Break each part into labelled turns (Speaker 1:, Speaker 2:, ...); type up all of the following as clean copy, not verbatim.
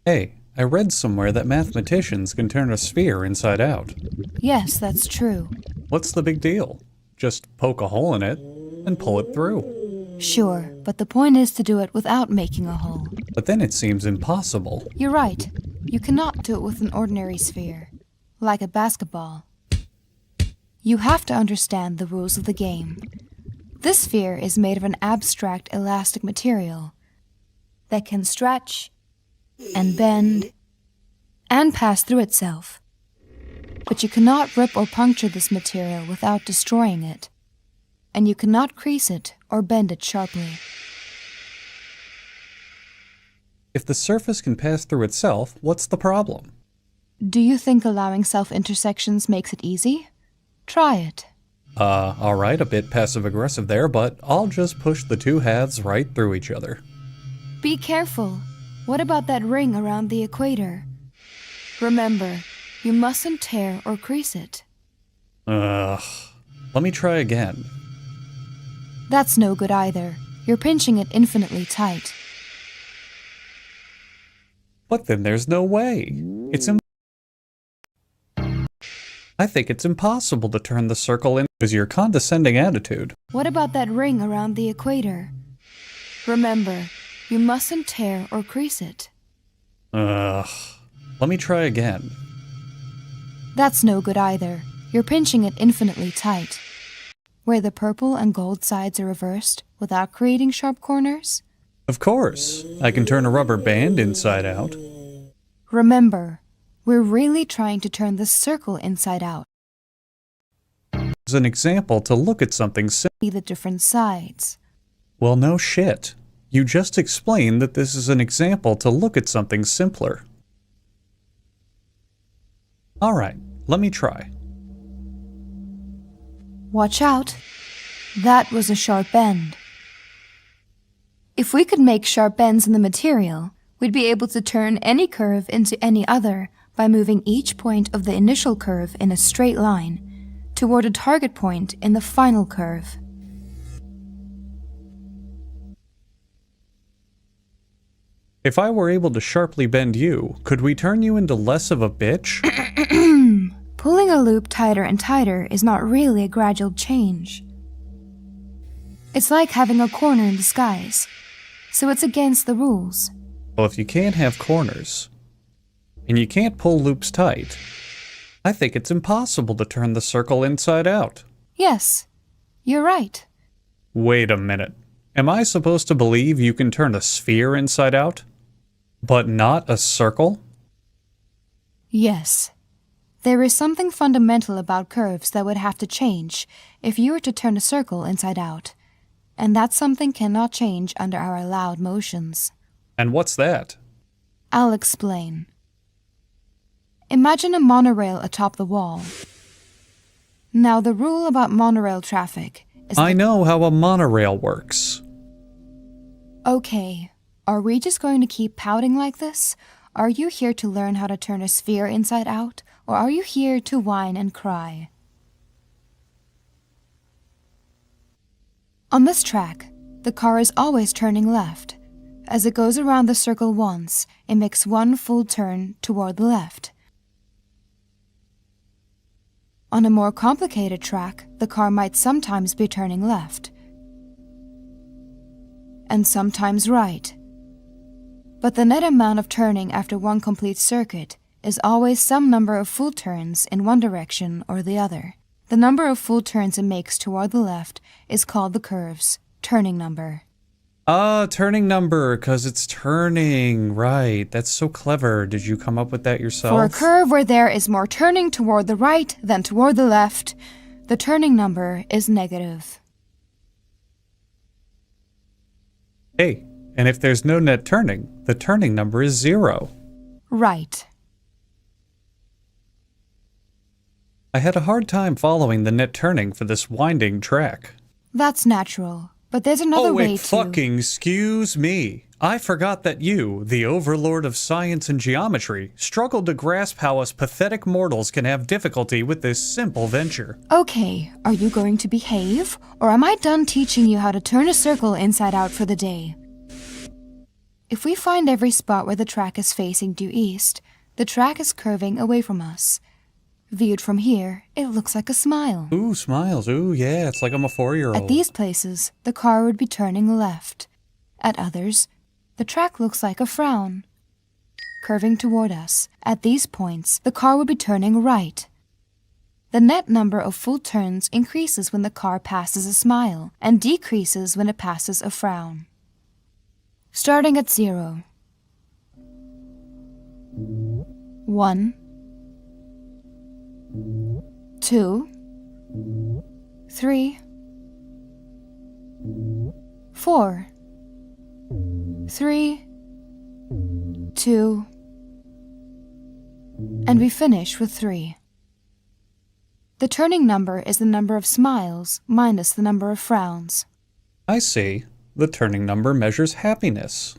Speaker 1: Hey, I read somewhere that mathematicians can turn a sphere inside out.
Speaker 2: Yes, that's true.
Speaker 1: What's the big deal? Just poke a hole in it and pull it through.
Speaker 2: Sure, but the point is to do it without making a hole.
Speaker 1: But then it seems impossible.
Speaker 2: You're right. You cannot do it with an ordinary sphere, like a basketball. You have to understand the rules of the game. This sphere is made of an abstract elastic material that can stretch and bend and pass through itself. But you cannot rip or puncture this material without destroying it, and you cannot crease it or bend it sharply.
Speaker 1: If the surface can pass through itself, what's the problem?
Speaker 2: Do you think allowing self-intersections makes it easy? Try it.
Speaker 1: Alright, a bit passive-aggressive there, but I'll just push the two halves right through each other.
Speaker 2: Be careful. What about that ring around the equator? Remember, you mustn't tear or crease it.
Speaker 1: Let me try again.
Speaker 2: That's no good either. You're pinching it infinitely tight.
Speaker 1: But then there's no way. I think it's impossible to turn the circle in because your condescending attitude.
Speaker 2: What about that ring around the equator? Remember, you mustn't tear or crease it.
Speaker 1: Let me try again.
Speaker 2: That's no good either. You're pinching it infinitely tight. Where the purple and gold sides are reversed without creating sharp corners?
Speaker 1: Of course. I can turn a rubber band inside out.
Speaker 2: Remember, we're really trying to turn this circle inside out.
Speaker 1: As an example to look at something
Speaker 2: See the different sides.
Speaker 1: Well, no shit. You just explained that this is an example to look at something simpler. Alright, let me try.
Speaker 2: Watch out. That was a sharp bend. If we could make sharp bends in the material, we'd be able to turn any curve into any other by moving each point of the initial curve in a straight line toward a target point in the final curve.
Speaker 1: If I were able to sharply bend you, could we turn you into less of a bitch?
Speaker 2: Pulling a loop tighter and tighter is not really a gradual change. It's like having a corner in disguise, so it's against the rules.
Speaker 1: Well, if you can't have corners, and you can't pull loops tight, I think it's impossible to turn the circle inside out.
Speaker 2: Yes, you're right.
Speaker 1: Wait a minute. Am I supposed to believe you can turn a sphere inside out, but not a circle?
Speaker 2: Yes. There is something fundamental about curves that would have to change if you were to turn a circle inside out, and that something cannot change under our allowed motions.
Speaker 1: And what's that?
Speaker 2: I'll explain. Imagine a monorail atop the wall. Now, the rule about monorail traffic is
Speaker 1: I know how a monorail works.
Speaker 2: Okay, are we just going to keep pouting like this? Are you here to learn how to turn a sphere inside out, or are you here to whine and cry? On this track, the car is always turning left. As it goes around the circle once, it makes one full turn toward the left. On a more complicated track, the car might sometimes be turning left, and sometimes right. But the net amount of turning after one complete circuit is always some number of full turns in one direction or the other. The number of full turns it makes toward the left is called the curve's turning number.
Speaker 1: Turning number, 'cause it's turning. Right, that's so clever. Did you come up with that yourself?
Speaker 2: For a curve where there is more turning toward the right than toward the left, the turning number is negative.
Speaker 1: Hey, and if there's no net turning, the turning number is 0.
Speaker 2: Right.
Speaker 1: I had a hard time following the net turning for this winding track.
Speaker 2: That's natural, but there's another way to...
Speaker 1: fucking excuse me. I forgot that you, the overlord of science and geometry, struggled to grasp how us pathetic mortals can have difficulty with this simple venture.
Speaker 2: Okay, are you going to behave, or am I done teaching you how to turn a circle inside out for the day? If we find every spot where the track is facing due east, the track is curving away from us. Viewed from here, it looks like a smile.
Speaker 1: Ooh, smiles. Ooh, yeah, it's like I'm a 4-year-old.
Speaker 2: At these places, the car would be turning left. At others, the track looks like a frown, curving toward us. At these points, the car would be turning right. The net number of full turns increases when the car passes a smile and decreases when it passes a frown. Starting at 0. 1, 2, 3, 4, 3, 2, and we finish with 3. The turning number is the number of smiles minus the number of frowns.
Speaker 1: I see. The turning number measures happiness.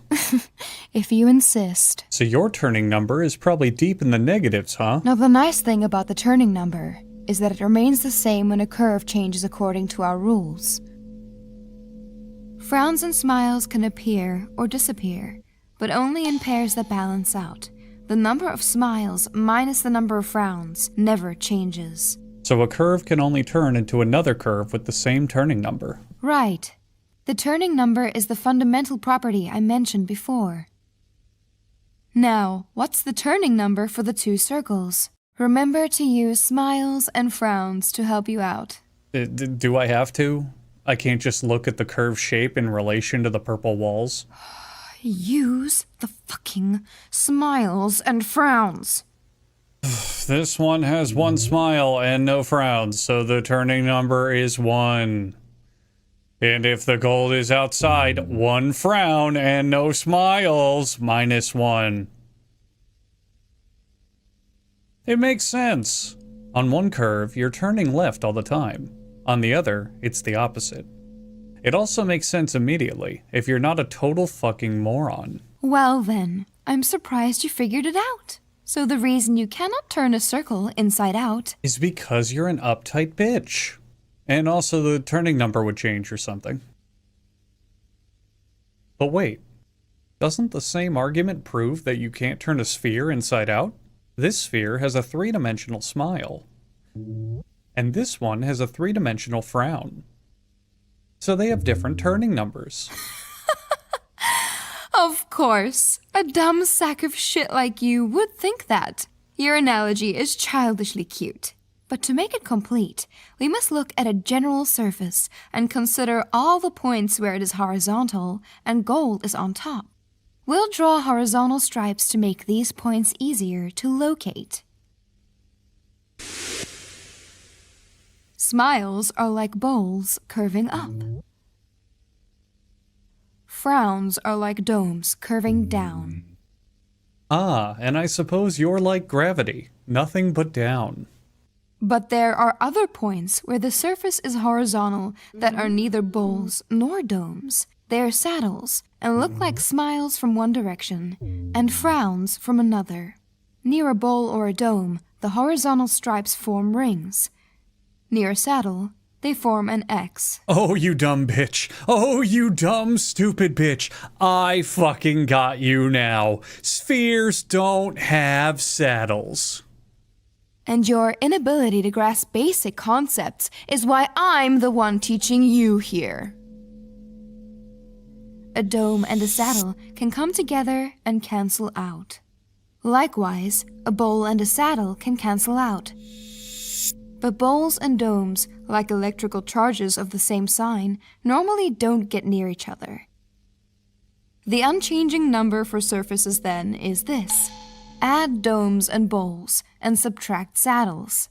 Speaker 2: If you insist.
Speaker 1: So your turning number is probably deep in the negatives, huh?
Speaker 2: Now the nice thing about the turning number is that it remains the same when a curve changes according to our rules. Frowns and smiles can appear or disappear, but only in pairs that balance out. The number of smiles minus the number of frowns never changes.
Speaker 1: So a curve can only turn into another curve with the same turning number.
Speaker 2: Right. The turning number is the fundamental property I mentioned before. Now, what's the turning number for the two circles? Remember to use smiles and frowns to help you out.
Speaker 1: Do I have to? I can't just look at the curve shape in relation to the purple walls?
Speaker 2: Use the fucking smiles and frowns.
Speaker 1: This one has 1 smile and no frowns, so the turning number is 1. And if the gold is outside, 1 frown and no smiles, -1. It makes sense. On one curve, you're turning left all the time. On the other, it's the opposite. It also makes sense immediately, if you're not a total fucking moron.
Speaker 2: Well then, I'm surprised you figured it out. So the reason you cannot turn a circle inside out
Speaker 1: Is because you're an uptight bitch. And also the turning number would change or something. But wait, doesn't the same argument prove that you can't turn a sphere inside out? This sphere has a 3-dimensional smile. And this one has a 3-dimensional frown. So they have different turning numbers.
Speaker 2: Of course, a dumb sack of shit like you would think that. Your analogy is childishly cute. But to make it complete, we must look at a general surface and consider all the points where it is horizontal and gold is on top. We'll draw horizontal stripes to make these points easier to locate. Smiles are like bowls curving up. Frowns are like domes curving down.
Speaker 1: Ah, and I suppose you're like gravity, nothing but down.
Speaker 2: But there are other points where the surface is horizontal that are neither bowls nor domes. They are saddles and look like smiles from one direction and frowns from another. Near a bowl or a dome, the horizontal stripes form rings. Near a saddle, they form an X.
Speaker 1: Oh, you dumb bitch. Oh, you dumb, stupid bitch. I fucking got you now. Spheres don't have saddles.
Speaker 2: And your inability to grasp basic concepts is why I'm the one teaching you here. A dome and a saddle can come together and cancel out. Likewise, a bowl and a saddle can cancel out. But bowls and domes, like electrical charges of the same sign, normally don't get near each other. The unchanging number for surfaces then is this. Add domes and bowls and subtract saddles.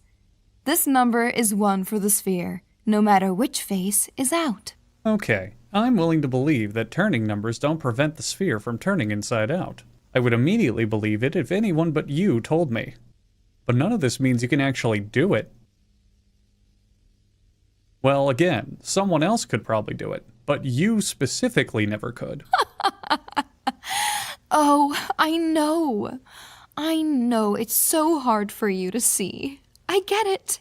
Speaker 2: This number is 1 for the sphere, no matter which face is out.
Speaker 1: Okay, I'm willing to believe that turning numbers don't prevent the sphere from turning inside out. I would immediately believe it if anyone but you told me. But none of this means you can actually do it. Well, again, someone else could probably do it, but you specifically never could.
Speaker 2: Oh, I know. I know it's so hard for you to see. I get it.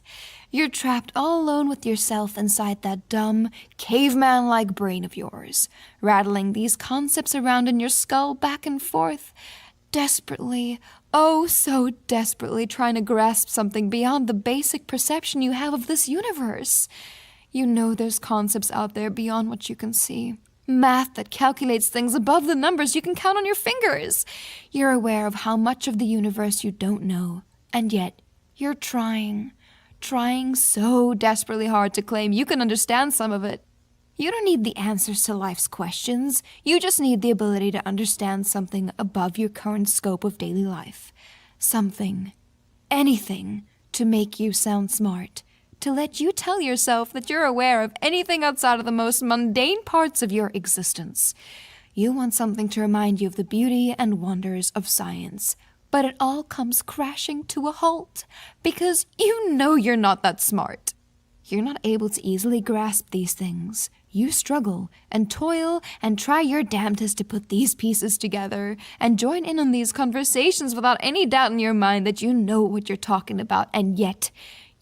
Speaker 2: You're trapped all alone with yourself inside that dumb, caveman-like brain of yours, rattling these concepts around in your skull back and forth, desperately, oh so desperately trying to grasp something beyond the basic perception you have of this universe. You know there's concepts out there beyond what you can see. Math that calculates things above the numbers you can count on your fingers. You're aware of how much of the universe you don't know, and yet you're trying so desperately hard to claim you can understand some of it. You don't need the answers to life's questions. You just need the ability to understand something above your current scope of daily life. Something, anything, to make you sound smart. To let you tell yourself that you're aware of anything outside of the most mundane parts of your existence. You want something to remind you of the beauty and wonders of science. But it all comes crashing to a halt because you know you're not that smart. You're not able to easily grasp these things. You struggle and toil and try your damnedest to put these pieces together and join in on these conversations without any doubt in your mind that you know what you're talking about, and yet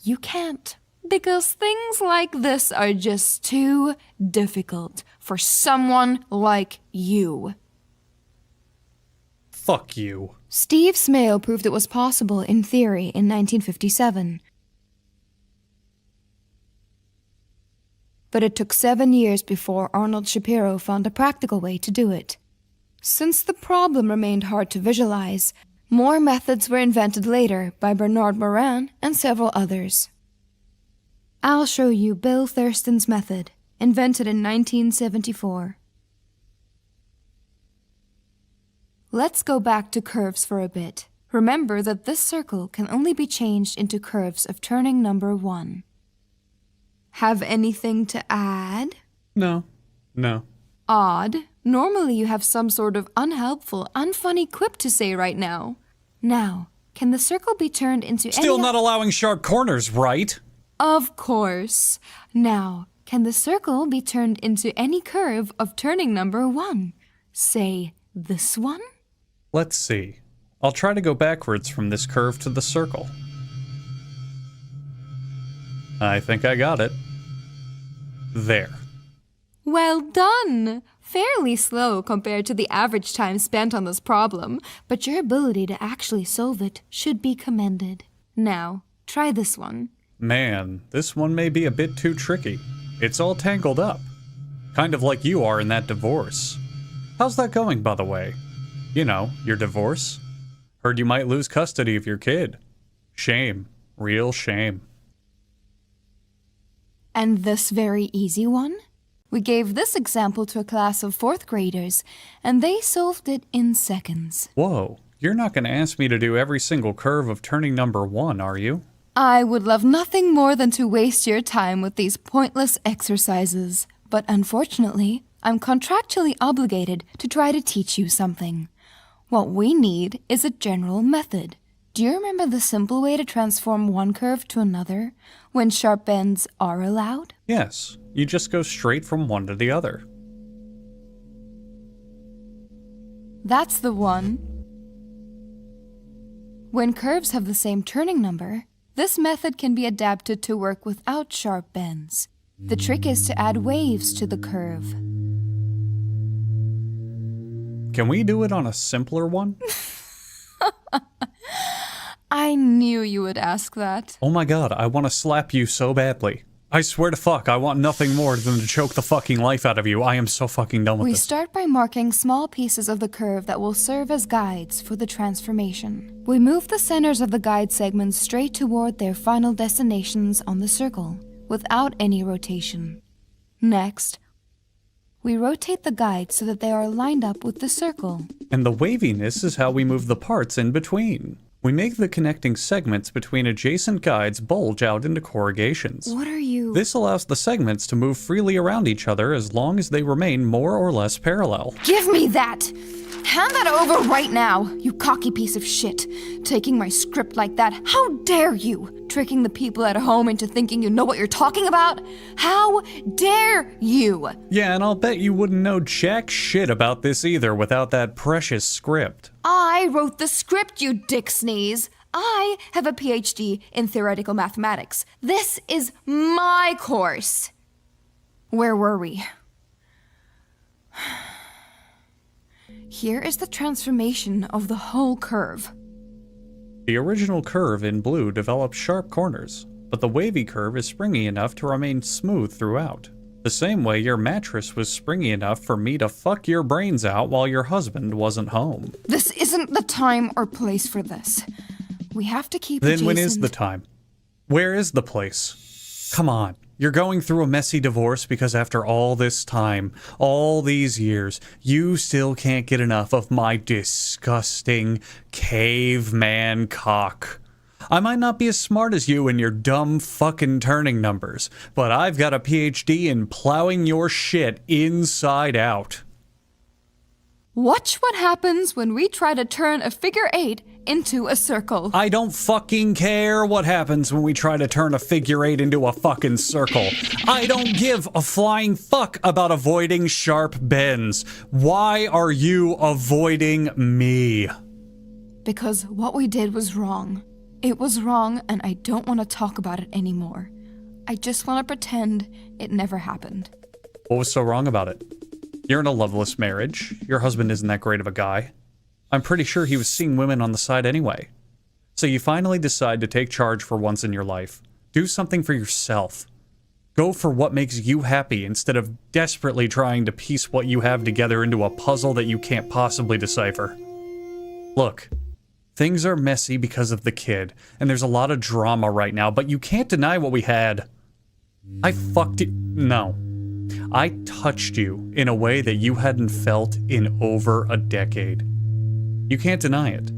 Speaker 2: you can't. Because things like this are just too difficult for someone like you.
Speaker 1: Fuck you.
Speaker 2: Steve Smale proved it was possible in theory in 1957. But it took 7 years before Arnold Shapiro found a practical way to do it. Since the problem remained hard to visualize, more methods were invented later by Bernard Morin and several others. I'll show you Bill Thurston's method, invented in 1974. Let's go back to curves for a bit. Remember that this circle can only be changed into curves of turning number 1. Have anything to add?
Speaker 1: No.
Speaker 2: Odd. Normally you have some sort of unhelpful, unfunny quip to say right now. Now, can the circle be turned into
Speaker 1: Still not allowing sharp corners, right?
Speaker 2: Of course. Now, can the circle be turned into any curve of turning number 1? Say, this one?
Speaker 1: Let's see. I'll try to go backwards from this curve to the circle. I think I got it. There.
Speaker 2: Well done! Fairly slow compared to the average time spent on this problem, but your ability to actually solve it should be commended. Now, try this one.
Speaker 1: Man, this one may be a bit too tricky. It's all tangled up. Kind of like you are in that divorce. How's that going, by the way? You know, your divorce? Heard you might lose custody of your kid. Shame. Real shame.
Speaker 2: And this very easy one? We gave this example to a class of 4th graders, and they solved it in seconds.
Speaker 1: Whoa, you're not going to ask me to do every single curve of turning number 1, are you?
Speaker 2: I would love nothing more than to waste your time with these pointless exercises, but unfortunately, I'm contractually obligated to try to teach you something. What we need is a general method. Do you remember the simple way to transform one curve to another when sharp bends are allowed?
Speaker 1: Yes, you just go straight from one to the other.
Speaker 2: That's the one. When curves have the same turning number, this method can be adapted to work without sharp bends. The trick is to add waves to the curve.
Speaker 1: Can we do it on a simpler one?
Speaker 2: I knew you would ask that.
Speaker 1: Oh my god, I want to slap you so badly. I swear to fuck, I want nothing more than to choke the fucking life out of you. I am so fucking done with
Speaker 2: We
Speaker 1: this.
Speaker 2: start by marking small pieces of the curve that will serve as guides for the transformation. We move the centers of the guide segments straight toward their final destinations on the circle, without any rotation. Next, we rotate the guides so that they are lined up with the circle.
Speaker 1: And the waviness is how we move the parts in between. We make the connecting segments between adjacent guides bulge out into corrugations.
Speaker 2: What are you...
Speaker 1: This allows the segments to move freely around each other as long as they remain more or less parallel.
Speaker 2: Give me that! Hand that over right now, you cocky piece of shit. Taking my script like that, how dare you? Tricking the people at home into thinking you know what you're talking about? How dare you?
Speaker 1: Yeah, and I'll bet you wouldn't know jack shit about this either without that precious script.
Speaker 2: I wrote the script, you dick sneeze. I have a PhD in theoretical mathematics. This is my course. Where were we? Here is the transformation of the whole curve.
Speaker 1: The original curve in blue develops sharp corners, but the wavy curve is springy enough to remain smooth throughout. The same way your mattress was springy enough for me to fuck your brains out while your husband wasn't home.
Speaker 2: This isn't the time or place for this. We have to keep
Speaker 1: Then when is the time? Where is the place? Come on. You're going through a messy divorce because after all this time, all these years, you still can't get enough of my disgusting caveman cock. I might not be as smart as you in your dumb fucking turning numbers, but I've got a PhD in plowing your shit inside out.
Speaker 2: Watch what happens when we try to turn a figure 8 into a circle.
Speaker 1: I don't fucking care what happens when we try to turn a figure 8 into a fucking circle. I don't give a flying fuck about avoiding sharp bends. Why are you avoiding me?
Speaker 2: Because what we did was wrong. It was wrong, and I don't want to talk about it anymore. I just want to pretend it never happened.
Speaker 1: What was so wrong about it? You're in a loveless marriage. Your husband isn't that great of a guy. I'm pretty sure he was seeing women on the side anyway. So you finally decide to take charge for once in your life. Do something for yourself. Go for what makes you happy instead of desperately trying to piece what you have together into a puzzle that you can't possibly decipher. Look, things are messy because of the kid, and there's a lot of drama right now, but you can't deny what we had. I fucked you. No. I touched you in a way that you hadn't felt in over a decade. You can't deny it.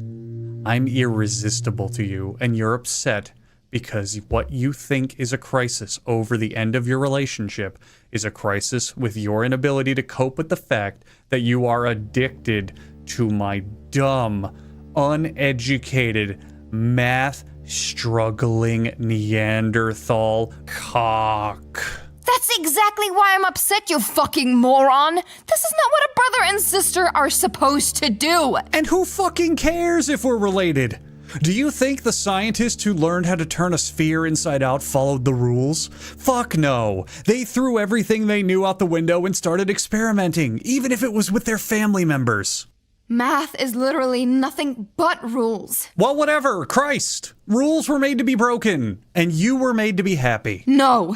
Speaker 1: I'm irresistible to you, and you're upset because what you think is a crisis over the end of your relationship is a crisis with your inability to cope with the fact that you are addicted to my dumb, uneducated, math-struggling Neanderthal cock.
Speaker 2: That's exactly why I'm upset, you fucking moron! This is not what a brother and sister are supposed to do!
Speaker 1: And who fucking cares if we're related? Do you think the scientists who learned how to turn a sphere inside out followed the rules? Fuck no. They threw everything they knew out the window and started experimenting, even if it was with their family members.
Speaker 2: Math is literally nothing but rules.
Speaker 1: Well, whatever. Christ. Rules were made to be broken, and you were made to be happy.
Speaker 2: No.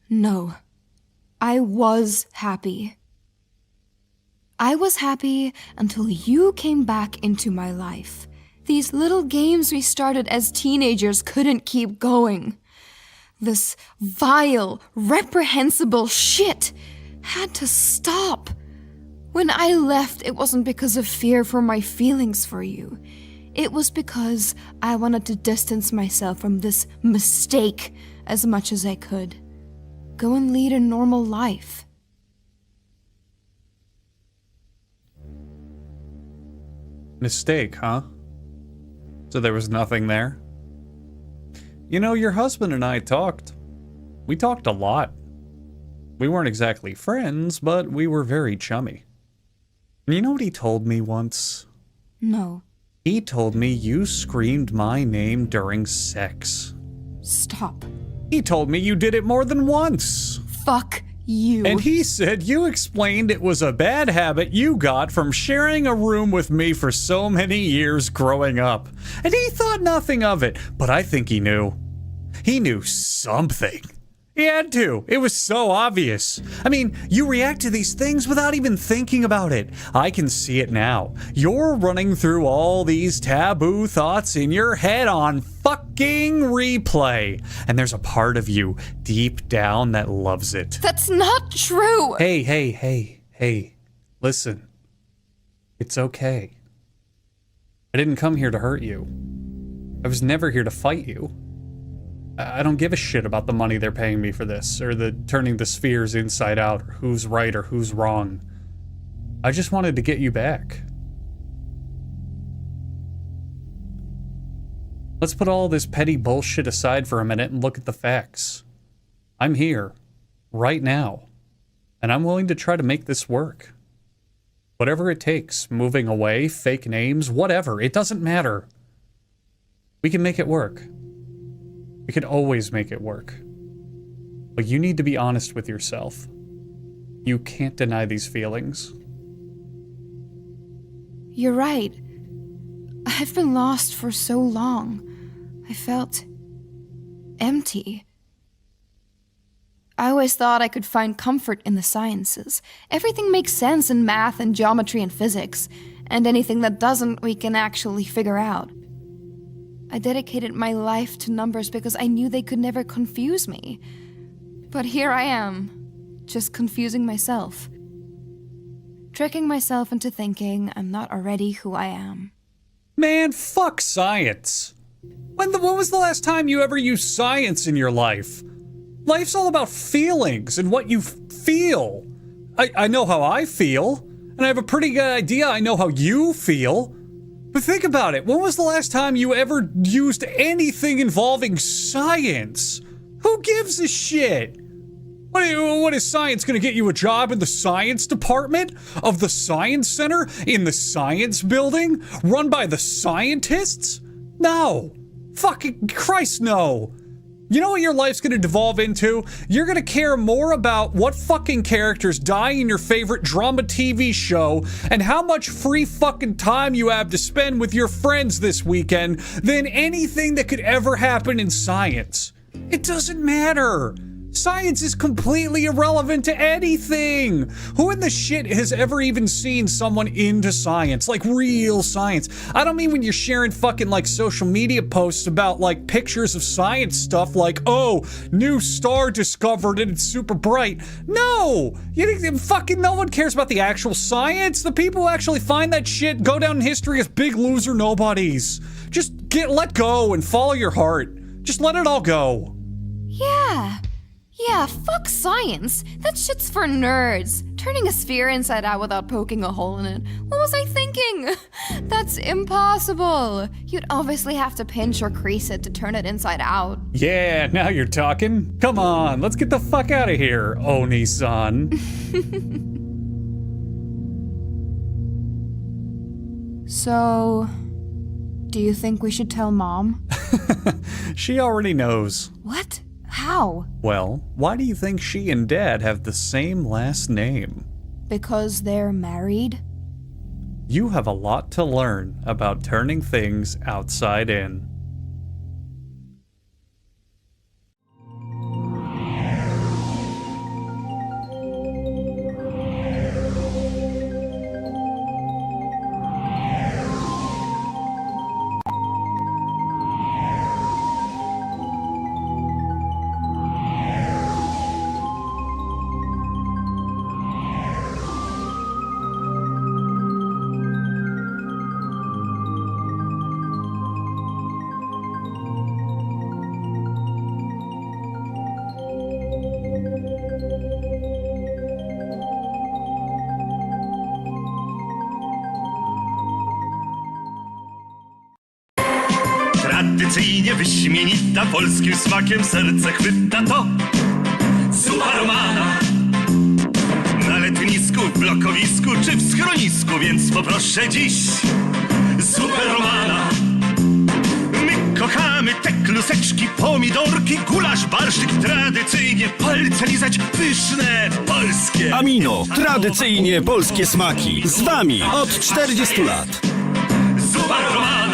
Speaker 2: No. I was happy. I was happy until you came back into my life. These little games we started as teenagers couldn't keep going. This vile, reprehensible shit had to stop. When I left, it wasn't because of fear for my feelings for you. It was because I wanted to distance myself from this mistake as much as I could. Go and lead a normal life.
Speaker 1: Mistake, huh? So there was nothing there? You know, your husband and I talked. We talked a lot. We weren't exactly friends, but we were very chummy. And you know what he told me once?
Speaker 2: No.
Speaker 1: He told me you screamed my name during sex.
Speaker 2: Stop.
Speaker 1: He told me you did it more than once.
Speaker 2: Fuck you.
Speaker 1: And he said you explained it was a bad habit you got from sharing a room with me for so many years growing up. And he thought nothing of it, but I think he knew. He knew something. He had to. It was so obvious. I mean, you react to these things without even thinking about it. I can see it now. You're running through all these taboo thoughts in your head on fucking replay. And there's a part of you deep down that loves it.
Speaker 2: That's not true.
Speaker 1: Hey. Listen. It's okay. I didn't come here to hurt you. I was never here to fight you. I don't give a shit about the money they're paying me for this, or the turning the spheres inside out, or who's right or who's wrong. I just wanted to get you back. Let's put all this petty bullshit aside for a minute and look at the facts. I'm here, right now, and I'm willing to try to make this work. Whatever it takes, moving away, fake names, whatever, it doesn't matter. We can make it work. We can always make it work. But you need to be honest with yourself. You can't deny these feelings.
Speaker 2: You're right. I've been lost for so long. I felt empty. I always thought I could find comfort in the sciences. Everything makes sense in math and geometry and physics, and anything that doesn't, we can actually figure out. I dedicated my life to numbers because I knew they could never confuse me. But here I am, just confusing myself. Tricking myself into thinking I'm not already who I am.
Speaker 1: Man, fuck science. When was the last time you ever used science in your life? Life's all about feelings and what you feel. I know how I feel, and I have a pretty good idea I know how you feel. But think about it, when was the last time you ever used anything involving science? Who gives a shit? What is science gonna get you a job in the science department of the science center in the science building run by the scientists? No. Fucking Christ, no. You know what your life's gonna devolve into? You're gonna care more about what fucking characters die in your favorite drama TV show and how much free fucking time you have to spend with your friends this weekend than anything that could ever happen in science. It doesn't matter. Science is completely irrelevant to anything. Who in the shit has ever even seen someone into science? Like real science. I don't mean when you're sharing fucking like social media posts about like pictures of science stuff like, oh, new star discovered and it's super bright. No! You think fucking no one cares about the actual science? The people who actually find that shit go down in history as big loser nobodies. Just let go and follow your heart. Just let it all go.
Speaker 2: Yeah, fuck science. That shit's for nerds. Turning a sphere inside out without poking a hole in it. What was I thinking? That's impossible. You'd obviously have to pinch or crease it to turn it inside out.
Speaker 1: Yeah, now you're talking. Come on, let's get the fuck out of here, Oni-san.
Speaker 2: So, do you think we should tell Mom?
Speaker 1: She already knows.
Speaker 2: What? How?
Speaker 1: Well, why do you think she and Dad have the same last name?
Speaker 2: Because they're married?
Speaker 1: You have a lot to learn about turning things outside in.
Speaker 3: Tradycyjnie wyśmienita, polskim smakiem serce chwyta to zupa romana. Na letnisku, w blokowisku czy w schronisku, więc poproszę dziś zupę romana. My kochamy te kluseczki, pomidorki, gulasz, barszczyk, tradycyjnie palce lizać, pyszne, polskie.
Speaker 4: Amino, tradycyjnie polskie smaki. Z wami od 40 lat.
Speaker 3: Zupa romana.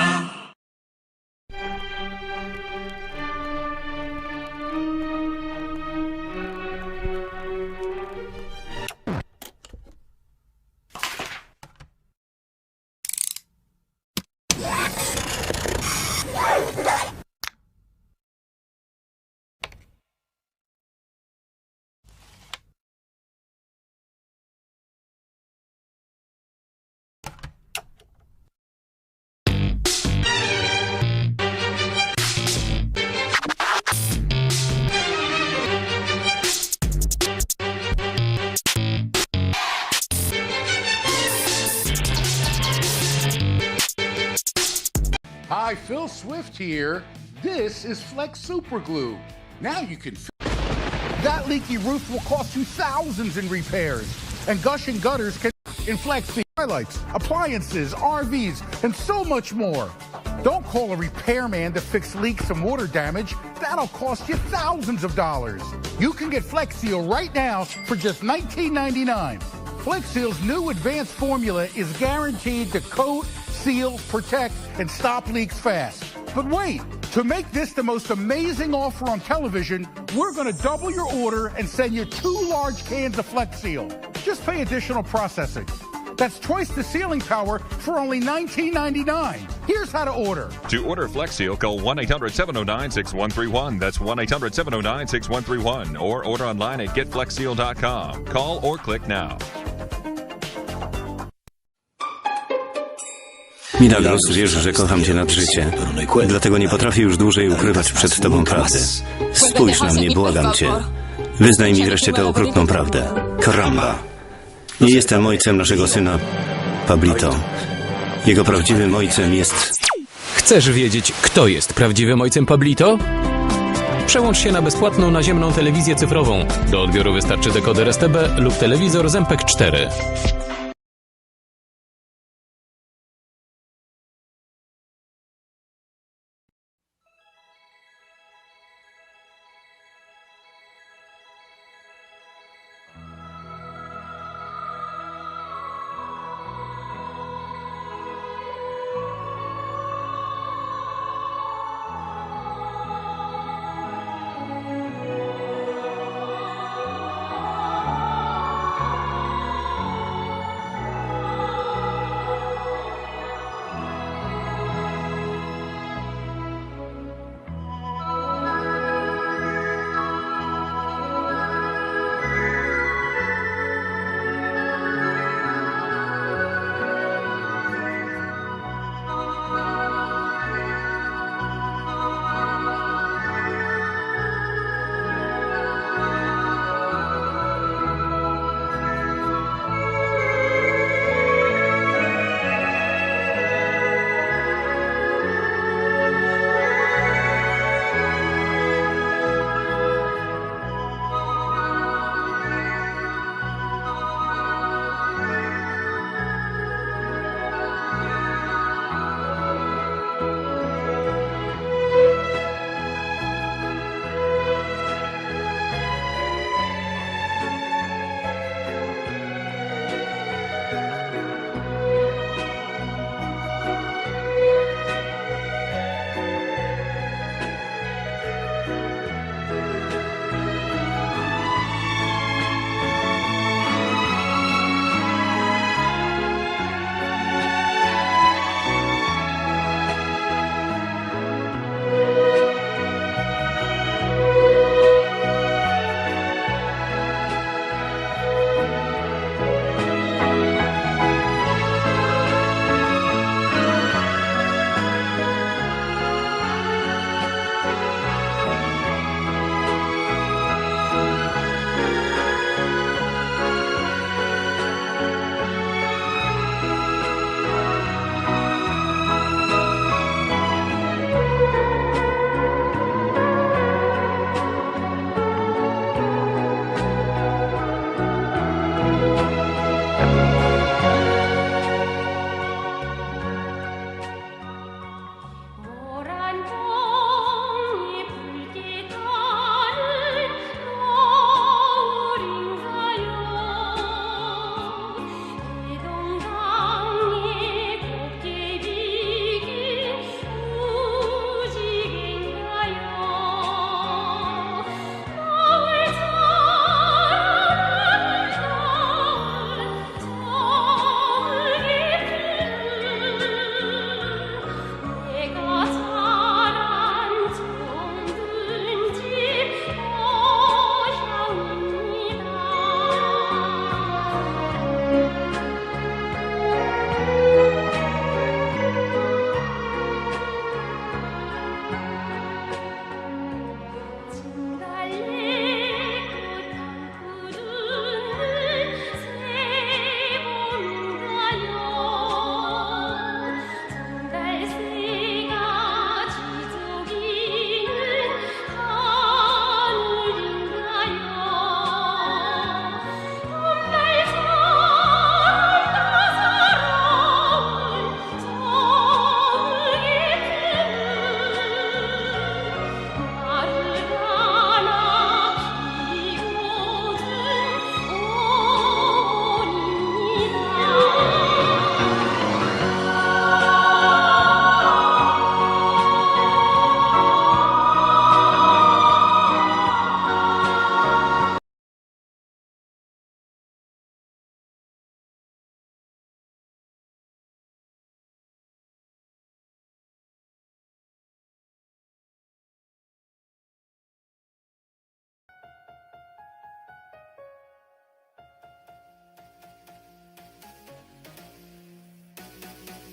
Speaker 5: Hi, Phil Swift here. This is Flex Super Glue. Now you can that leaky roof will cost you thousands in repairs. And gushing gutters can in Flex highlights, appliances, RVs, and so much more. Don't call a repairman to fix leaks and water damage. That'll cost you thousands of dollars. You can get Flex Seal right now for just $19.99. Flex Seal's new advanced formula is guaranteed to coat, seal, protect, and stop leaks fast. But wait, to make this the most amazing offer on television, we're going to double your order and send you 2 large cans of Flex Seal. Just pay additional processing. That's twice the sealing power for only $19.99. Here's how to order.
Speaker 6: To order Flex Seal, call 1-800-709-6131. That's 1-800-709-6131. Or order online at getflexseal.com. Call or click now.
Speaker 4: Milagros, wiesz, że kocham cię nad życie. Dlatego nie potrafię już dłużej ukrywać przed tobą prawdy. Spójrz na mnie, błagam cię. Wyznaj mi wreszcie tę okrutną prawdę. Caramba. Nie jestem ojcem naszego syna, Pablito. Jego prawdziwym ojcem jest...
Speaker 7: Chcesz wiedzieć, kto jest prawdziwym ojcem Pablito? Przełącz się na bezpłatną naziemną telewizję cyfrową. Do odbioru wystarczy dekoder STB lub telewizor z MPEG 4.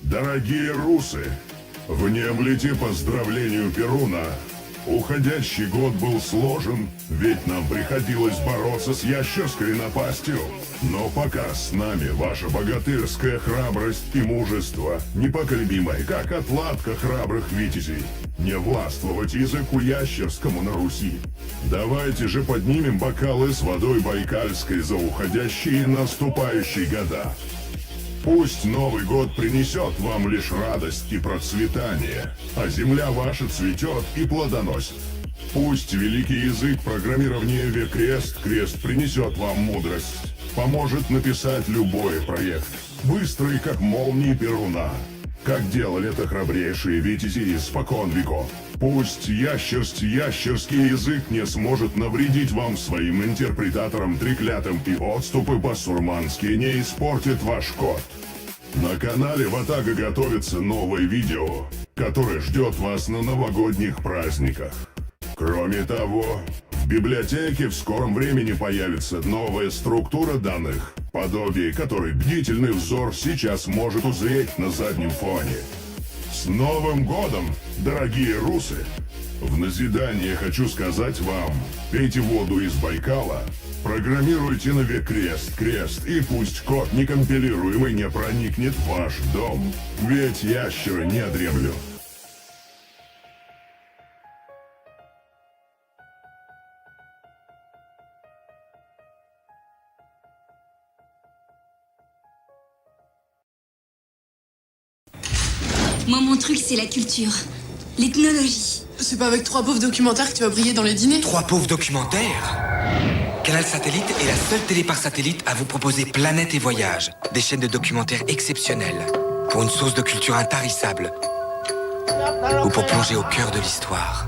Speaker 8: Дорогие русы, внемлите поздравлению Перуна. Уходящий год был сложен, ведь нам приходилось бороться с ящерской напастью. Но пока с нами ваша богатырская храбрость и мужество, непоколебимое, как отладка храбрых витязей, не властвовать языку ящерскому на Руси. Давайте же поднимем бокалы с водой байкальской за уходящие и наступающие года. Пусть Новый год принесет вам лишь радость и процветание, а земля ваша цветет и плодоносит. Пусть великий язык программирования век-крест принесет вам мудрость, поможет написать любой проект, быстрый, как молнии Перуна, как делали это храбрейшие витязи испокон веков. Пусть ящерский язык не сможет навредить вам своим интерпретаторам треклятым, и отступы басурманские не испортит ваш код. На канале Ватага готовится новое видео, которое ждет вас на новогодних праздниках. Кроме того, в библиотеке в скором времени появится новая структура данных, подобие которой бдительный взор сейчас может узреть на заднем фоне. С Новым годом, дорогие русы! В назидание хочу сказать вам, пейте воду из Байкала, программируйте на век-крест, и пусть код некомпилируемый не проникнет в ваш дом, ведь ящеры не дремлют.
Speaker 9: Moi, mon truc, c'est la culture, l'ethnologie.
Speaker 10: C'est pas avec 3 pauvres documentaires que tu vas briller dans les dîners?
Speaker 11: 3 pauvres documentaires? Canal Satellite est la seule télé par satellite à vous proposer Planète et Voyage, des chaînes de documentaires exceptionnelles, pour une source de culture intarissable, ou pour plonger au cœur de l'histoire.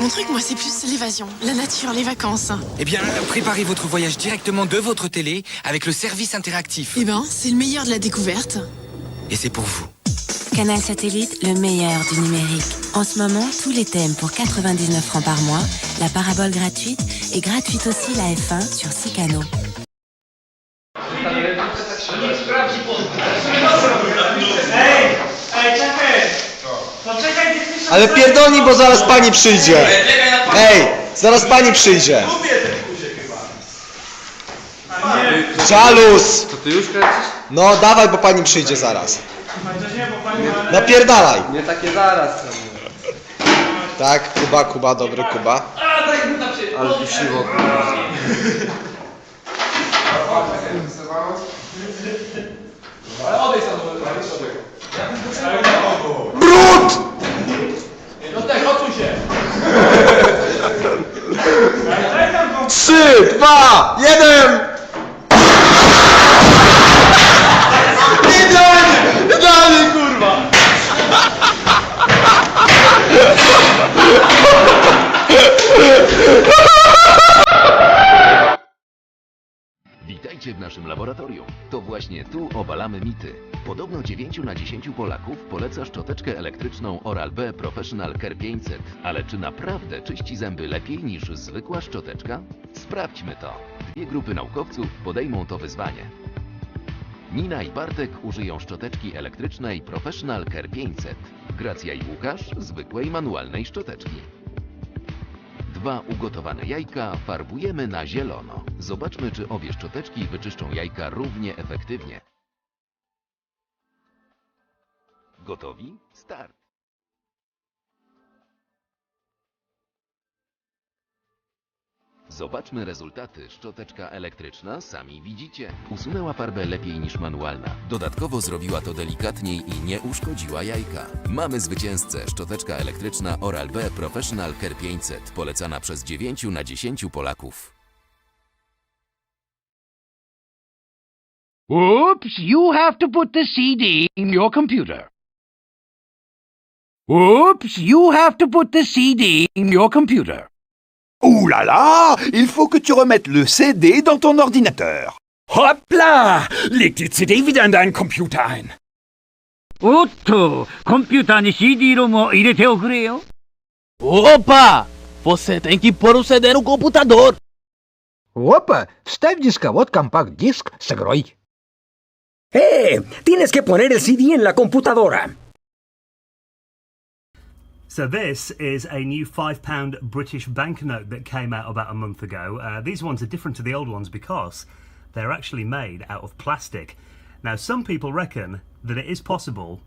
Speaker 10: Mon truc, moi, c'est plus l'évasion, la nature, les vacances.
Speaker 11: Eh bien, préparez votre voyage directement de votre télé avec le service interactif.
Speaker 10: Eh ben, c'est le meilleur de la découverte.
Speaker 11: Et c'est pour vous.
Speaker 12: Canal Satellite, le meilleur du numérique. En ce moment, tous les thèmes pour 99 francs par mois, la parabole gratuite et gratuite aussi la F1 sur 6 canaux.
Speaker 13: Ale pierdolnij, bo zaraz pani przyjdzie. Ej, zaraz pani przyjdzie. Żalus!
Speaker 14: To ty już kręcisz?
Speaker 13: No dawaj, bo pani przyjdzie zaraz. Napierdalaj!
Speaker 14: Nie takie zaraz.
Speaker 13: Tak, Kuba, dobry Kuba.
Speaker 14: Ale tu siło.
Speaker 13: Brud!
Speaker 14: No tak, odsuń się!
Speaker 13: 3, 2, 1! Idealnie, kurwa!
Speaker 15: Witajcie w naszym laboratorium. To właśnie tu obalamy mity. Podobno 9 na 10 Polaków poleca szczoteczkę elektryczną Oral-B Professional Care 500. Ale czy naprawdę czyści zęby lepiej niż zwykła szczoteczka? Sprawdźmy to. 2 grupy naukowców podejmą to wyzwanie. Nina i Bartek użyją szczoteczki elektrycznej Professional Care 500. Gracja i Łukasz zwykłej manualnej szczoteczki. 2 ugotowane jajka farbujemy na zielono. Zobaczmy, czy obie szczoteczki wyczyszczą jajka równie efektywnie. Gotowi? Start! Zobaczmy rezultaty. Szczoteczka elektryczna, sami widzicie, usunęła farbę lepiej niż manualna. Dodatkowo zrobiła to delikatniej i nie uszkodziła jajka. Mamy zwycięzcę. Szczoteczka elektryczna Oral-B Professional Care 500, polecana przez 9 na 10 Polaków.
Speaker 16: Oops, you have to put the CD in your computer. Oops, you have to put the CD in your computer.
Speaker 17: Ouh là là, il faut que tu remettes le CD dans ton ordinateur.
Speaker 16: Hoppla! Leg die CD wieder in deinen Computer ein. Otto, computer ni CD-ROM irete oくれよ.
Speaker 18: Opa! Você tem que pôr o CD no computador.
Speaker 19: Opa, вставь дисковод компакт-диск с игрой. Tienes que poner el CD en la computadora.
Speaker 20: So this is a new £5 British banknote that came out about a month ago. These ones are different to the old ones because they're actually made out of plastic. Now, some people reckon that it is possible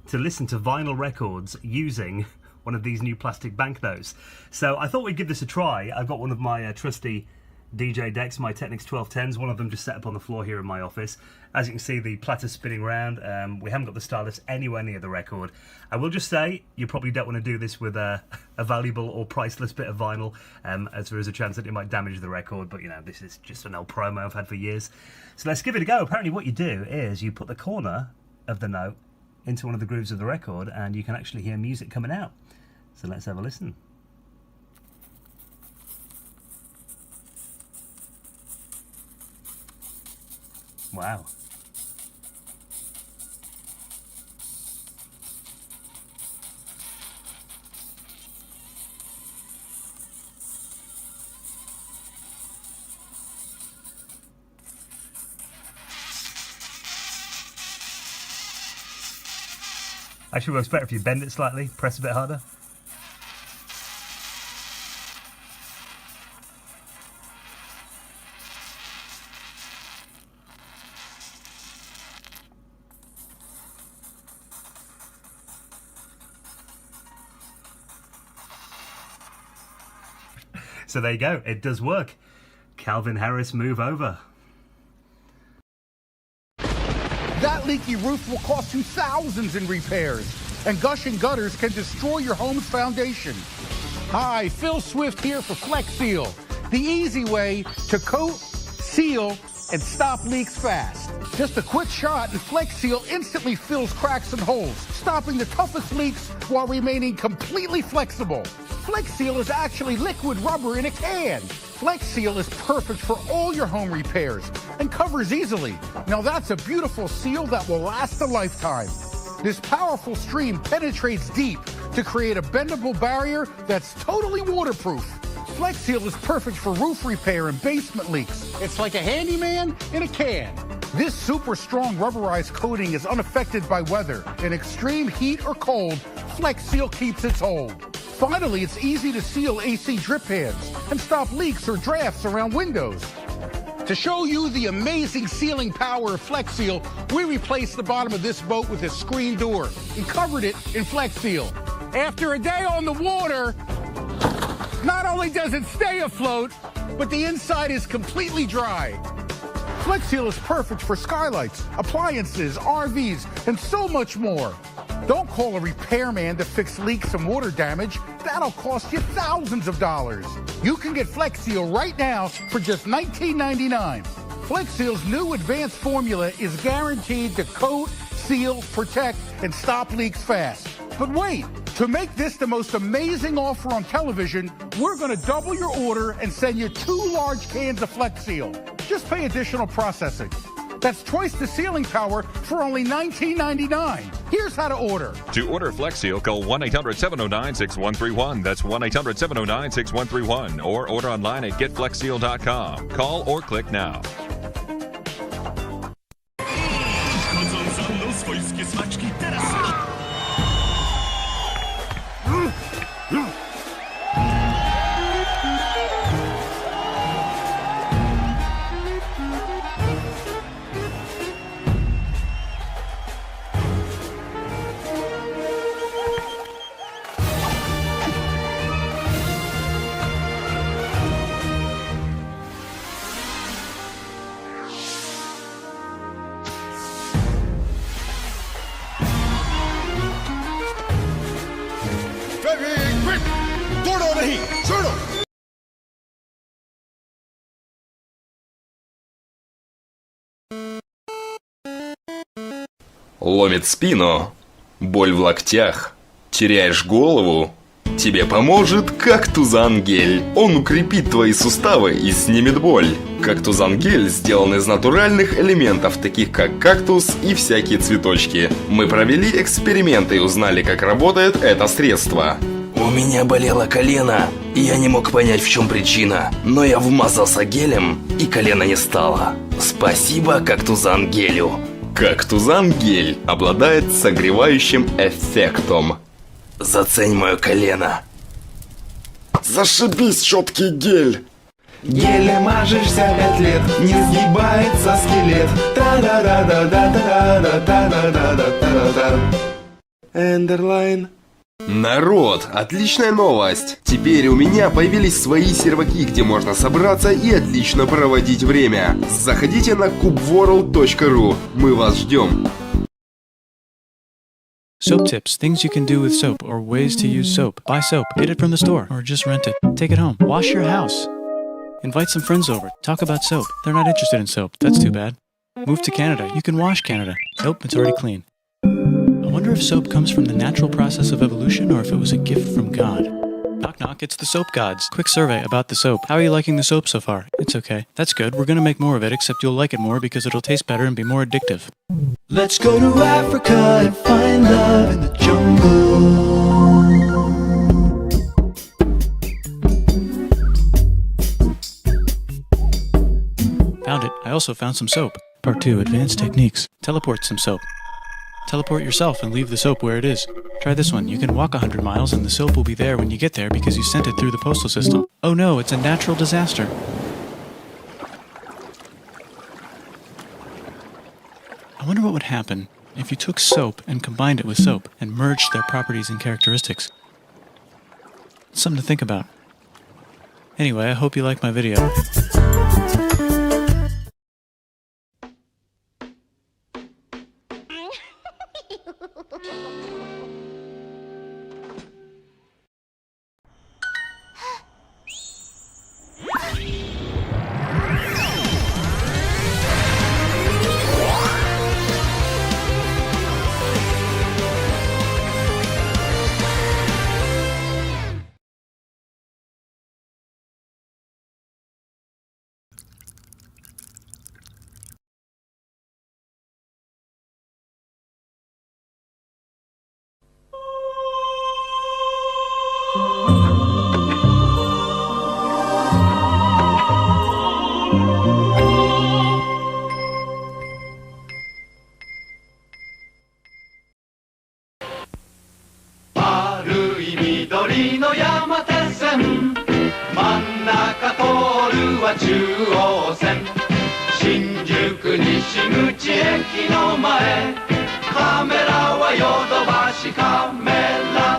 Speaker 20: to listen to vinyl records using one of these new plastic banknotes. So I thought we'd give this a try. I've got one of my trusty DJ decks, my Technics 1210s, one of them just set up on the floor here in my office. As you can see, the platter's spinning around. We haven't got the stylus anywhere near the record. I will just say, you probably don't want to do this with a valuable or priceless bit of vinyl, as there is a chance that it might damage the record, but you know, this is just an old promo I've had for years. So let's give it a go. Apparently what you do is you put the corner of the note into one of the grooves of the record and you can actually hear music coming out. So let's have a listen. Wow. Actually works better if you bend it slightly, press a bit harder. So there you go, it does work. Calvin Harris, move over.
Speaker 5: That leaky roof will cost you thousands in repairs, and gushing gutters can destroy your home's foundation. Hi, Phil Swift here for Flex Seal, the easy way to coat, seal, and stop leaks fast. Just a quick shot and Flex Seal instantly fills cracks and holes, stopping the toughest leaks while remaining completely flexible. Flex Seal is actually liquid rubber in a can. Flex Seal is perfect for all your home repairs and covers easily. Now that's a beautiful seal that will last a lifetime. This powerful stream penetrates deep to create a bendable barrier that's totally waterproof. Flex Seal is perfect for roof repair and basement leaks. It's like a handyman in a can. This super strong rubberized coating is unaffected by weather. In extreme heat or cold, Flex Seal keeps its hold. Finally, it's easy to seal AC drip pans and stop leaks or drafts around windows. To show you the amazing sealing power of Flex Seal, we replaced the bottom of this boat with a screen door and covered it in Flex Seal. After a day on the water, not only does it stay afloat, but the inside is completely dry. Flex Seal is perfect for skylights, appliances, RVs, and so much more. Don't call a repairman to fix leaks and water damage. That'll cost you thousands of dollars. You can get Flex Seal right now for just $19.99. Flex Seal's new advanced formula is guaranteed to coat, seal, protect, and stop leaks fast. But wait, to make this the most amazing offer on television, we're going to double your order and send you 2 large cans of Flex Seal. Just pay additional processing. That's twice the sealing power for only $19.99. Here's how to order.
Speaker 6: To order Flex Seal, call 1-800-709-6131. That's 1-800-709-6131. Or order online at getflexseal.com. Call or click now.
Speaker 21: Ломит спину, боль в локтях, теряешь голову? Тебе поможет кактузан-гель. Он укрепит твои суставы и снимет боль. Кактузан-гель сделан из натуральных элементов, таких как кактус и всякие цветочки. Мы провели эксперименты и узнали, как работает это средство.
Speaker 22: У меня болело колено, и я не мог понять, в чем причина. Но я вмазался гелем, и колено не стало. Спасибо кактузан-гелю.
Speaker 21: Как тузан-гель обладает согревающим эффектом.
Speaker 22: Зацень мое колено.
Speaker 1: Зашибись, четкий гель.
Speaker 2: Гелем мажешься 5 лет, не сгибается скелет. Та-да-да-да-да-да-да-да-да-да-да-да. Эндерлайн.
Speaker 21: Народ, отличная новость! Теперь у меня появились свои серваки, где можно собраться и отлично проводить время. Заходите на cubeworld.ru. Мы вас ждем.
Speaker 23: Soap tips, things you can do with soap, or ways to use soap. Buy soap, get it from the store, or just rent it. Take it home. Wash your house. Invite some friends over. Talk about soap. They're not interested in soap. That's too bad. Move to Canada. You can wash Canada. Nope, it's already clean. I wonder if soap comes from the natural process of evolution or if it was a gift from God. Knock knock, it's the soap gods. Quick survey about the soap. How are you liking the soap so far? It's okay. That's good. We're gonna make more of it, except you'll like it more because it'll taste better and be more addictive.
Speaker 2: Let's go to Africa and find love in the jungle.
Speaker 23: Found it. I also found some soap. Part 2, advanced techniques. Teleport some soap. Teleport yourself and leave the soap where it is. Try this one. You can walk 100 miles and the soap will be there when you get there because you sent it through the postal system. Oh no, it's a natural disaster. I wonder what would happen if you took soap and combined it with soap and merged their properties and characteristics. It's something to think about. Anyway, I hope you like my video.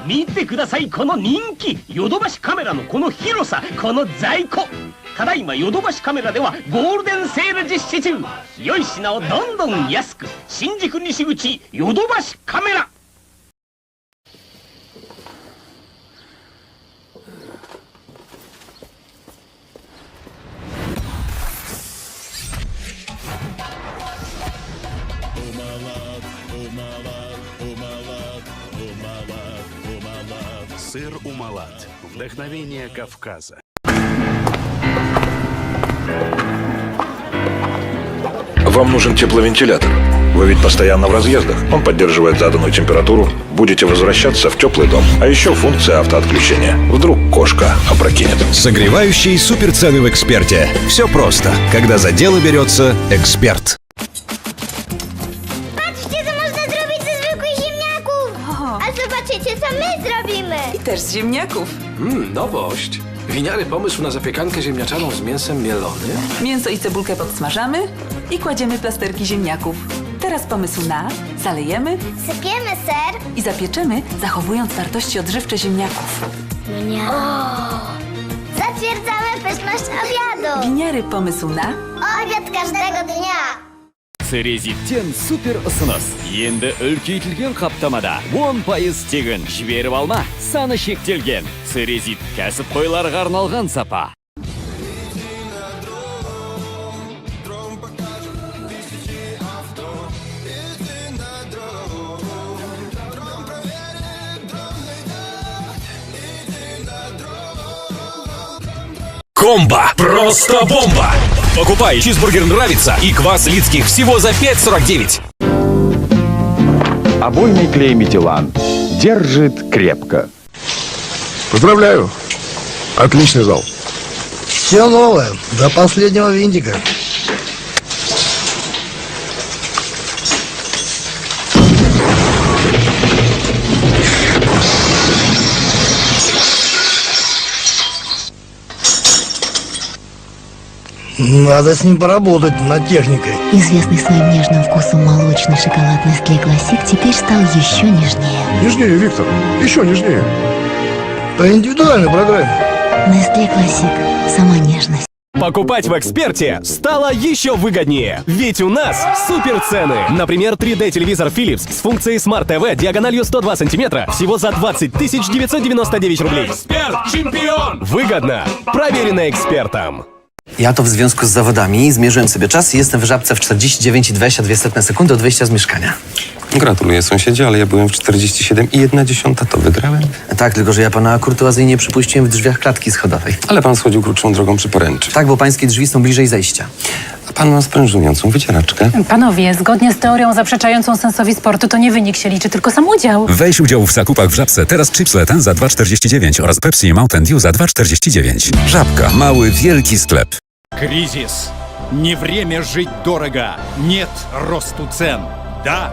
Speaker 16: 見てください、この人気ヨドバシカメラのこの広さ、この在庫。ただいまヨドバシカメラではゴールデンセール実施中。良い品をどんどん安く。新宿西口ヨドバシカメラ。
Speaker 24: Сыр Умалат. Вдохновение Кавказа.
Speaker 25: Вам нужен тепловентилятор. Вы ведь постоянно в разъездах. Он поддерживает заданную температуру. Будете возвращаться в теплый дом. А еще функция автоотключения. Вдруг кошка опрокинет.
Speaker 26: Согревающие суперцены в «Эксперте». Все просто, когда за дело берется эксперт.
Speaker 27: I też z ziemniaków.
Speaker 22: Nowość. Genialny pomysł na zapiekankę ziemniaczaną z mięsem mielonym.
Speaker 27: Mięso i cebulkę podsmażamy i kładziemy plasterki ziemniaków. Teraz pomysł na zalejemy,
Speaker 28: sypiemy ser
Speaker 27: i zapieczymy, zachowując wartości odżywcze ziemniaków.
Speaker 28: Zatwierdzamy pyszność obiadu.
Speaker 27: Genialny pomysł na
Speaker 28: obiad każdego dnia.
Speaker 29: Церезиттен супер ұсыныс. Енді үлкейтілген қаптамада 10% тегін жіберіп алма, саны шектелген. Церезит кәсіпқойларға арналған сапа.
Speaker 30: Комбо! Просто бомба! Покупай чизбургер «Нравится» и квас Лидских всего за 5,49.
Speaker 31: Обойный клей «Метилан» держит крепко.
Speaker 8: Поздравляю! Отличный зал.
Speaker 13: Все новое, до последнего винтика.
Speaker 1: Надо с ним поработать над техникой.
Speaker 3: Известный своим нежным вкусом молочный шоколад Nestlé Classic теперь стал еще нежнее.
Speaker 1: Нежнее, Виктор, еще нежнее. По индивидуальной программе.
Speaker 3: Nestlé Classic. Сама нежность.
Speaker 30: Покупать в «Эксперте» стало еще выгоднее, ведь у нас супер цены. Например, 3D-телевизор Philips с функцией Smart TV диагональю 102 сантиметра всего за 20 999 рублей. Эксперт, чемпион! Выгодно, проверено экспертом.
Speaker 4: Ja to w związku z zawodami zmierzyłem sobie czas i jestem w żabce w 49,22 sekundy od wyjścia z mieszkania.
Speaker 7: Gratuluję sąsiedzie, ale ja byłem w 47,1, to wygrałem.
Speaker 4: Tak, tylko że ja pana kurtuazyjnie przypuściłem w drzwiach klatki schodowej.
Speaker 7: Ale pan schodził krótszą drogą przy poręczy.
Speaker 4: Tak, bo pańskie drzwi są bliżej zejścia.
Speaker 7: A pan ma sprężyniącą wycieraczkę.
Speaker 9: Panowie, zgodnie z teorią zaprzeczającą sensowi sportu, to nie wynik się liczy, tylko sam udział.
Speaker 10: Weź udział w zakupach w Żabce. Teraz chips Leten za 2,49 oraz Pepsi Mountain Dew za 2,49. Żabka. Mały, wielki sklep.
Speaker 11: Кризис. Не время жить дорого. Нет росту цен. Да,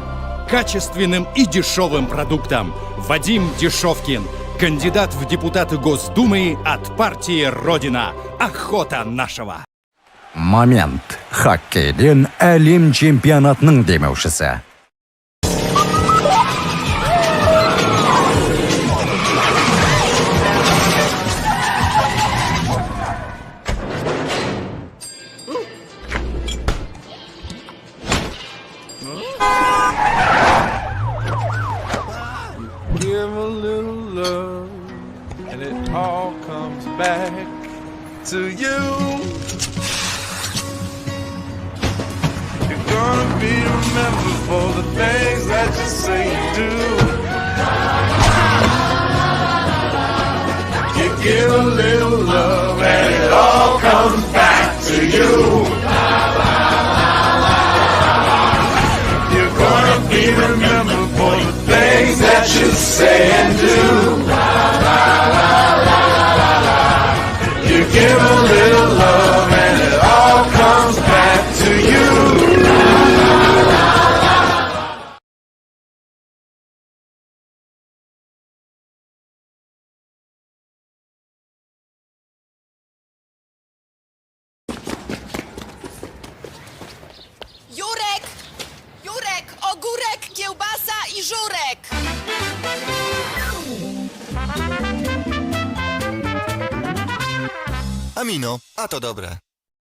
Speaker 11: качественным и дешевым продуктам. Вадим Дешевкин, кандидат в депутаты Госдумы от партии «Родина». Охота нашего.
Speaker 12: Момент. Хоккейден әлем чемпионатының демеушісі.
Speaker 14: To you, you're gonna be remembered for the things that you say you do. You give a little love and it all comes back to you. You're gonna be remembered for the things that you say and do. You give a little love and it all comes back to you.
Speaker 15: Jurek! Jurek! Ogórek, kiełbasa i żurek!
Speaker 17: Амино, а то добре.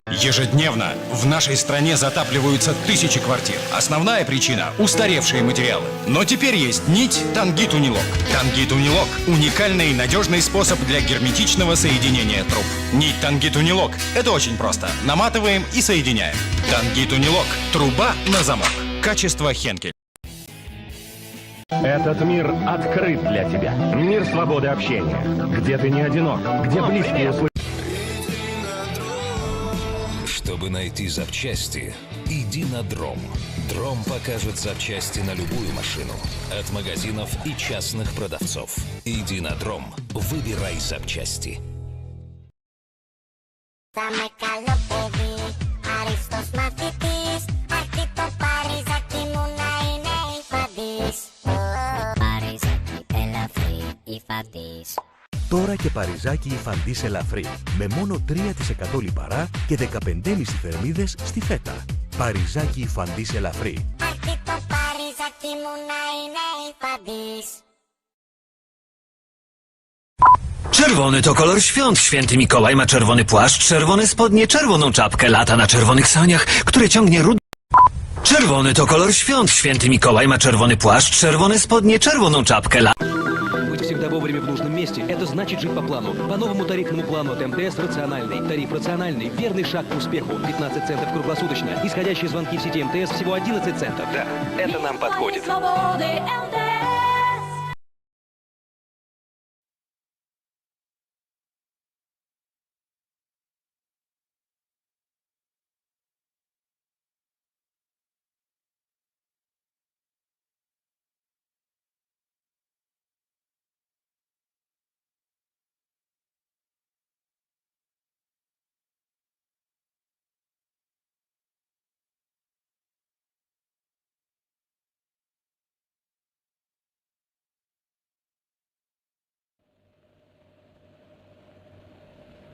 Speaker 11: Ежедневно в нашей стране затапливаются тысячи квартир. Основная причина – устаревшие материалы. Но теперь есть нить Тангит-Унилок. Тангит-Унилок – уникальный и надежный способ для герметичного соединения труб. Нить Тангит-Унилок – это очень просто. Наматываем и соединяем. Тангит-Унилок – труба на замок. Качество Хенкель.
Speaker 32: Этот мир открыт для тебя. Мир свободы общения. Где ты не одинок, где близкие услышат.
Speaker 30: Чтобы найти запчасти, иди на Дром. Дром покажет запчасти на любую машину. От магазинов и частных продавцов. Иди на Дром. Выбирай запчасти.
Speaker 33: Τώρα και παριζάκι υφαντής ελαφρύ, με μόνο 3% λιπαρά και 15,5 θερμίδες στη φέτα. Παριζάκι υφαντής ελαφρύ.
Speaker 34: Czerwony to kolor świąt. Święty Mikołaj ma czerwony płaszcz, czerwone spodnie, czerwoną czapkę, lata na czerwonych saniach, które ciągnie rudy. Czerwony to kolor świąt. Święty Mikołaj ma czerwony płaszcz, czerwone spodnie, czerwoną czapkę,
Speaker 35: Быть всегда вовремя в нужном месте – это значит жить по плану. По новому тарифному плану от МТС рациональный. Тариф рациональный – верный шаг к успеху. 15 центов круглосуточно. Исходящие звонки в сети МТС всего 11 центов. Да, это нам подходит.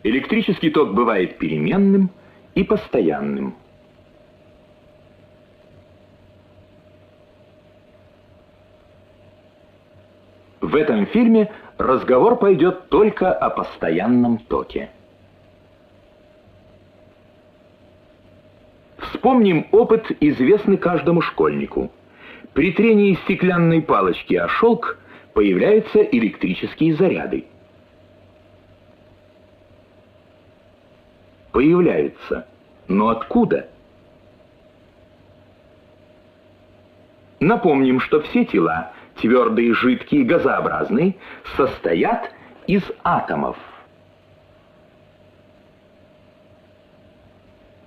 Speaker 36: Электрический ток бывает переменным
Speaker 31: и постоянным. В этом фильме разговор пойдет только о постоянном токе. Вспомним опыт, известный каждому школьнику. При трении стеклянной палочки о шелк появляются электрические заряды. Появляются. Но откуда? Напомним, что все тела, твердые, жидкие, газообразные, состоят из атомов.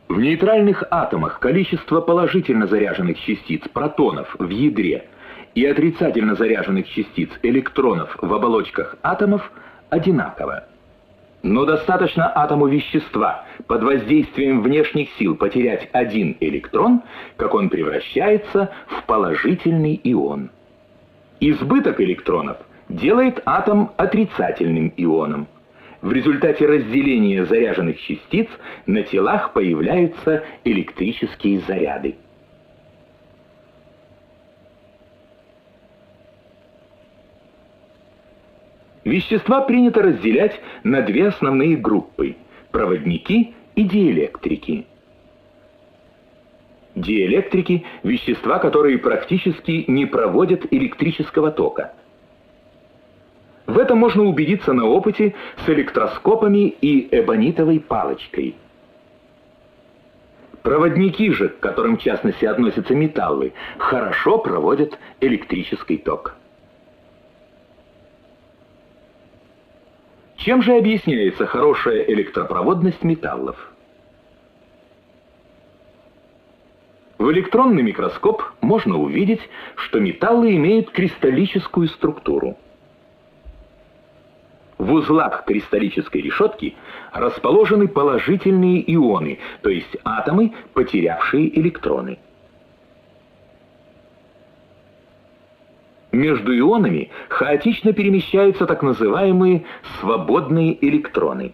Speaker 31: В нейтральных атомах количество положительно заряженных частиц протонов в ядре и отрицательно заряженных частиц электронов в оболочках атомов одинаково. Но достаточно атому вещества под воздействием внешних сил потерять один электрон, как он превращается в положительный ион. Избыток электронов делает атом отрицательным ионом. В результате разделения заряженных частиц на телах появляются электрические заряды. Вещества принято разделять на две основные группы – проводники и диэлектрики. Диэлектрики – вещества, которые практически не проводят электрического тока. В этом можно убедиться на опыте с электроскопами и эбонитовой палочкой. Проводники же, к которым в частности относятся металлы, хорошо проводят электрический ток. Чем же объясняется хорошая электропроводность металлов? В электронный микроскоп можно увидеть, что металлы имеют кристаллическую структуру. В узлах кристаллической решетки расположены положительные ионы, то есть атомы, потерявшие электроны. Между ионами хаотично перемещаются так называемые свободные электроны.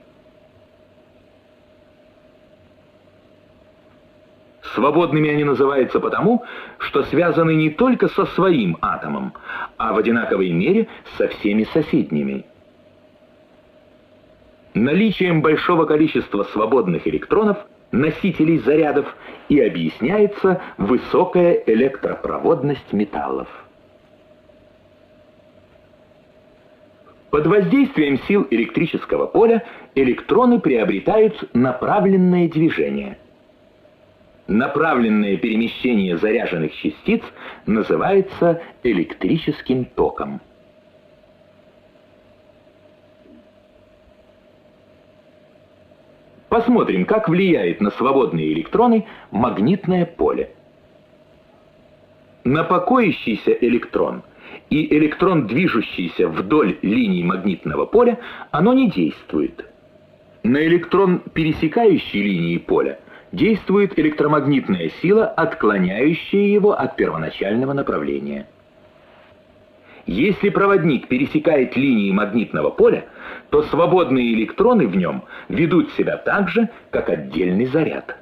Speaker 31: Свободными они называются потому, что связаны не только со своим атомом, а в одинаковой мере со всеми соседними. Наличием большого количества свободных электронов, носителей зарядов, и объясняется высокая электропроводность металлов. Под воздействием сил электрического поля электроны приобретают направленное движение. Направленное перемещение заряженных частиц называется электрическим током. Посмотрим, как влияет на свободные электроны магнитное поле. На покоящийся электрон и электрон, движущийся вдоль линии магнитного поля, оно не действует. На электрон, пересекающий линии поля, действует электромагнитная сила, отклоняющая его от первоначального направления. Если проводник пересекает линии магнитного поля, то свободные электроны в нем ведут себя так же, как отдельный заряд.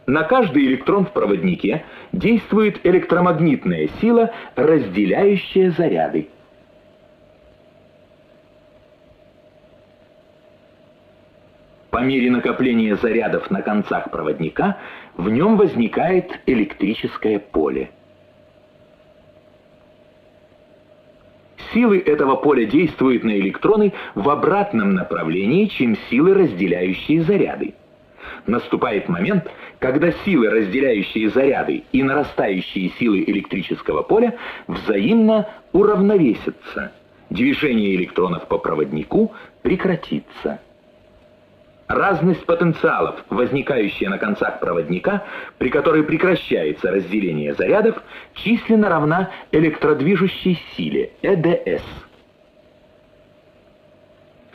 Speaker 31: На каждый электрон в проводнике действует электромагнитная сила, разделяющая заряды. По мере накопления зарядов на концах проводника в нем возникает электрическое поле. Силы этого поля действуют на электроны в обратном направлении, чем силы, разделяющие заряды. Наступает момент, когда силы, разделяющие заряды, и нарастающие силы электрического поля взаимно уравновесятся. Движение электронов по проводнику прекратится. Разность потенциалов, возникающая на концах проводника, при которой прекращается разделение зарядов, численно равна электродвижущей силе, ЭДС.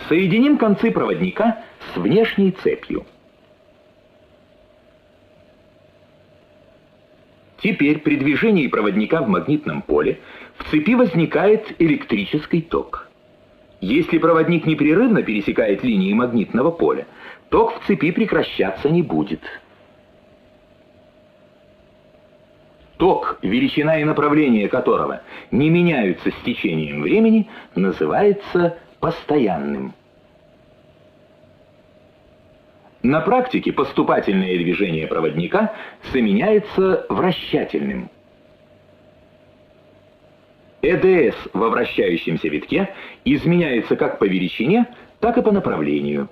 Speaker 31: Соединим концы проводника с внешней цепью. Теперь при движении проводника в магнитном поле в цепи возникает электрический ток. Если проводник непрерывно пересекает линии магнитного поля, ток в цепи прекращаться не будет. Ток, величина и направление которого не меняются с течением времени, называется постоянным. На практике поступательное движение проводника заменяется вращательным. ЭДС во вращающемся витке изменяется как по величине, так и по направлению.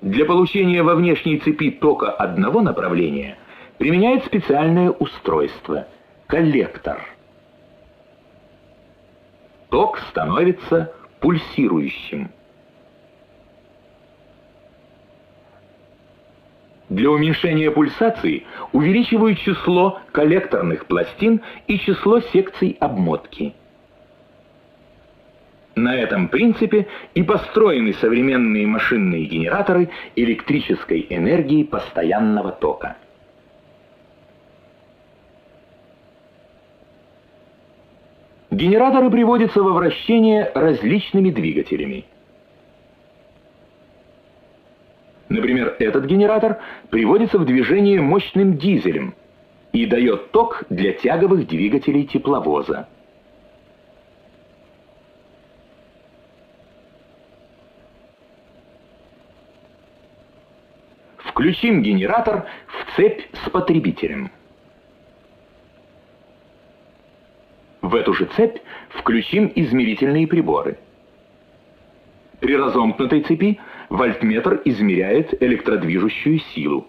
Speaker 31: Для получения во внешней цепи тока одного направления применяет специальное устройство – коллектор. Ток становится пульсирующим. Для уменьшения пульсации увеличивают число коллекторных пластин и число секций обмотки. На этом принципе и построены современные машинные генераторы электрической энергии постоянного тока. Генераторы приводятся во вращение различными двигателями. Например, этот генератор приводится в движение мощным дизелем и дает ток для тяговых двигателей тепловоза. Включим генератор в цепь с потребителем. В эту же цепь включим измерительные приборы. При разомкнутой цепи вольтметр измеряет электродвижущую силу.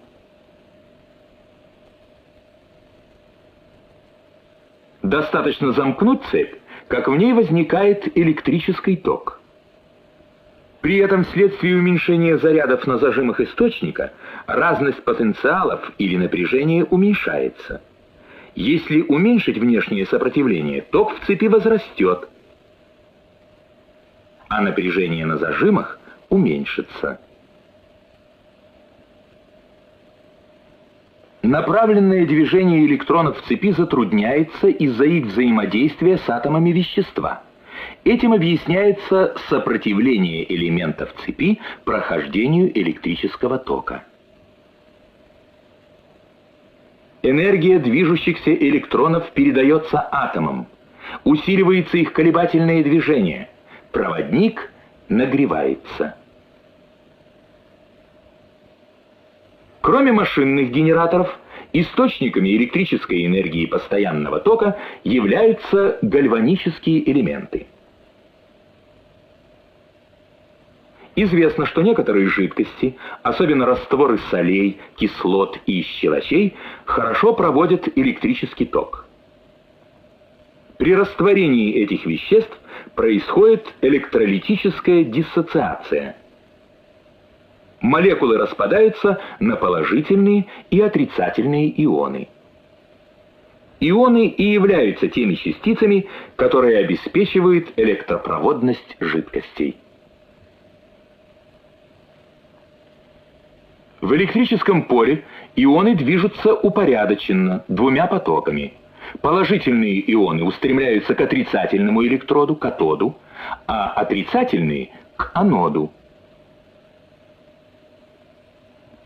Speaker 31: Достаточно замкнуть цепь, как в ней возникает электрический ток. При этом вследствие уменьшения зарядов на зажимах источника разность потенциалов или напряжения уменьшается. Если уменьшить внешнее сопротивление, ток в цепи возрастет, а напряжение на зажимах уменьшится. Направленное движение электронов в цепи затрудняется из-за их взаимодействия с атомами вещества. Этим объясняется сопротивление элементов цепи прохождению электрического тока. Энергия движущихся электронов передается атомам, усиливается их колебательное движение, проводник нагревается. Кроме машинных генераторов, источниками электрической энергии постоянного тока являются гальванические элементы. Известно, что некоторые жидкости, особенно растворы солей, кислот и щелочей, хорошо проводят электрический ток. При растворении этих веществ происходит электролитическая диссоциация. Молекулы распадаются на положительные и отрицательные ионы. Ионы и являются теми частицами, которые обеспечивают электропроводность жидкостей. В электрическом поле ионы движутся упорядоченно, двумя потоками. Положительные ионы устремляются к отрицательному электроду, катоду, а отрицательные — к аноду.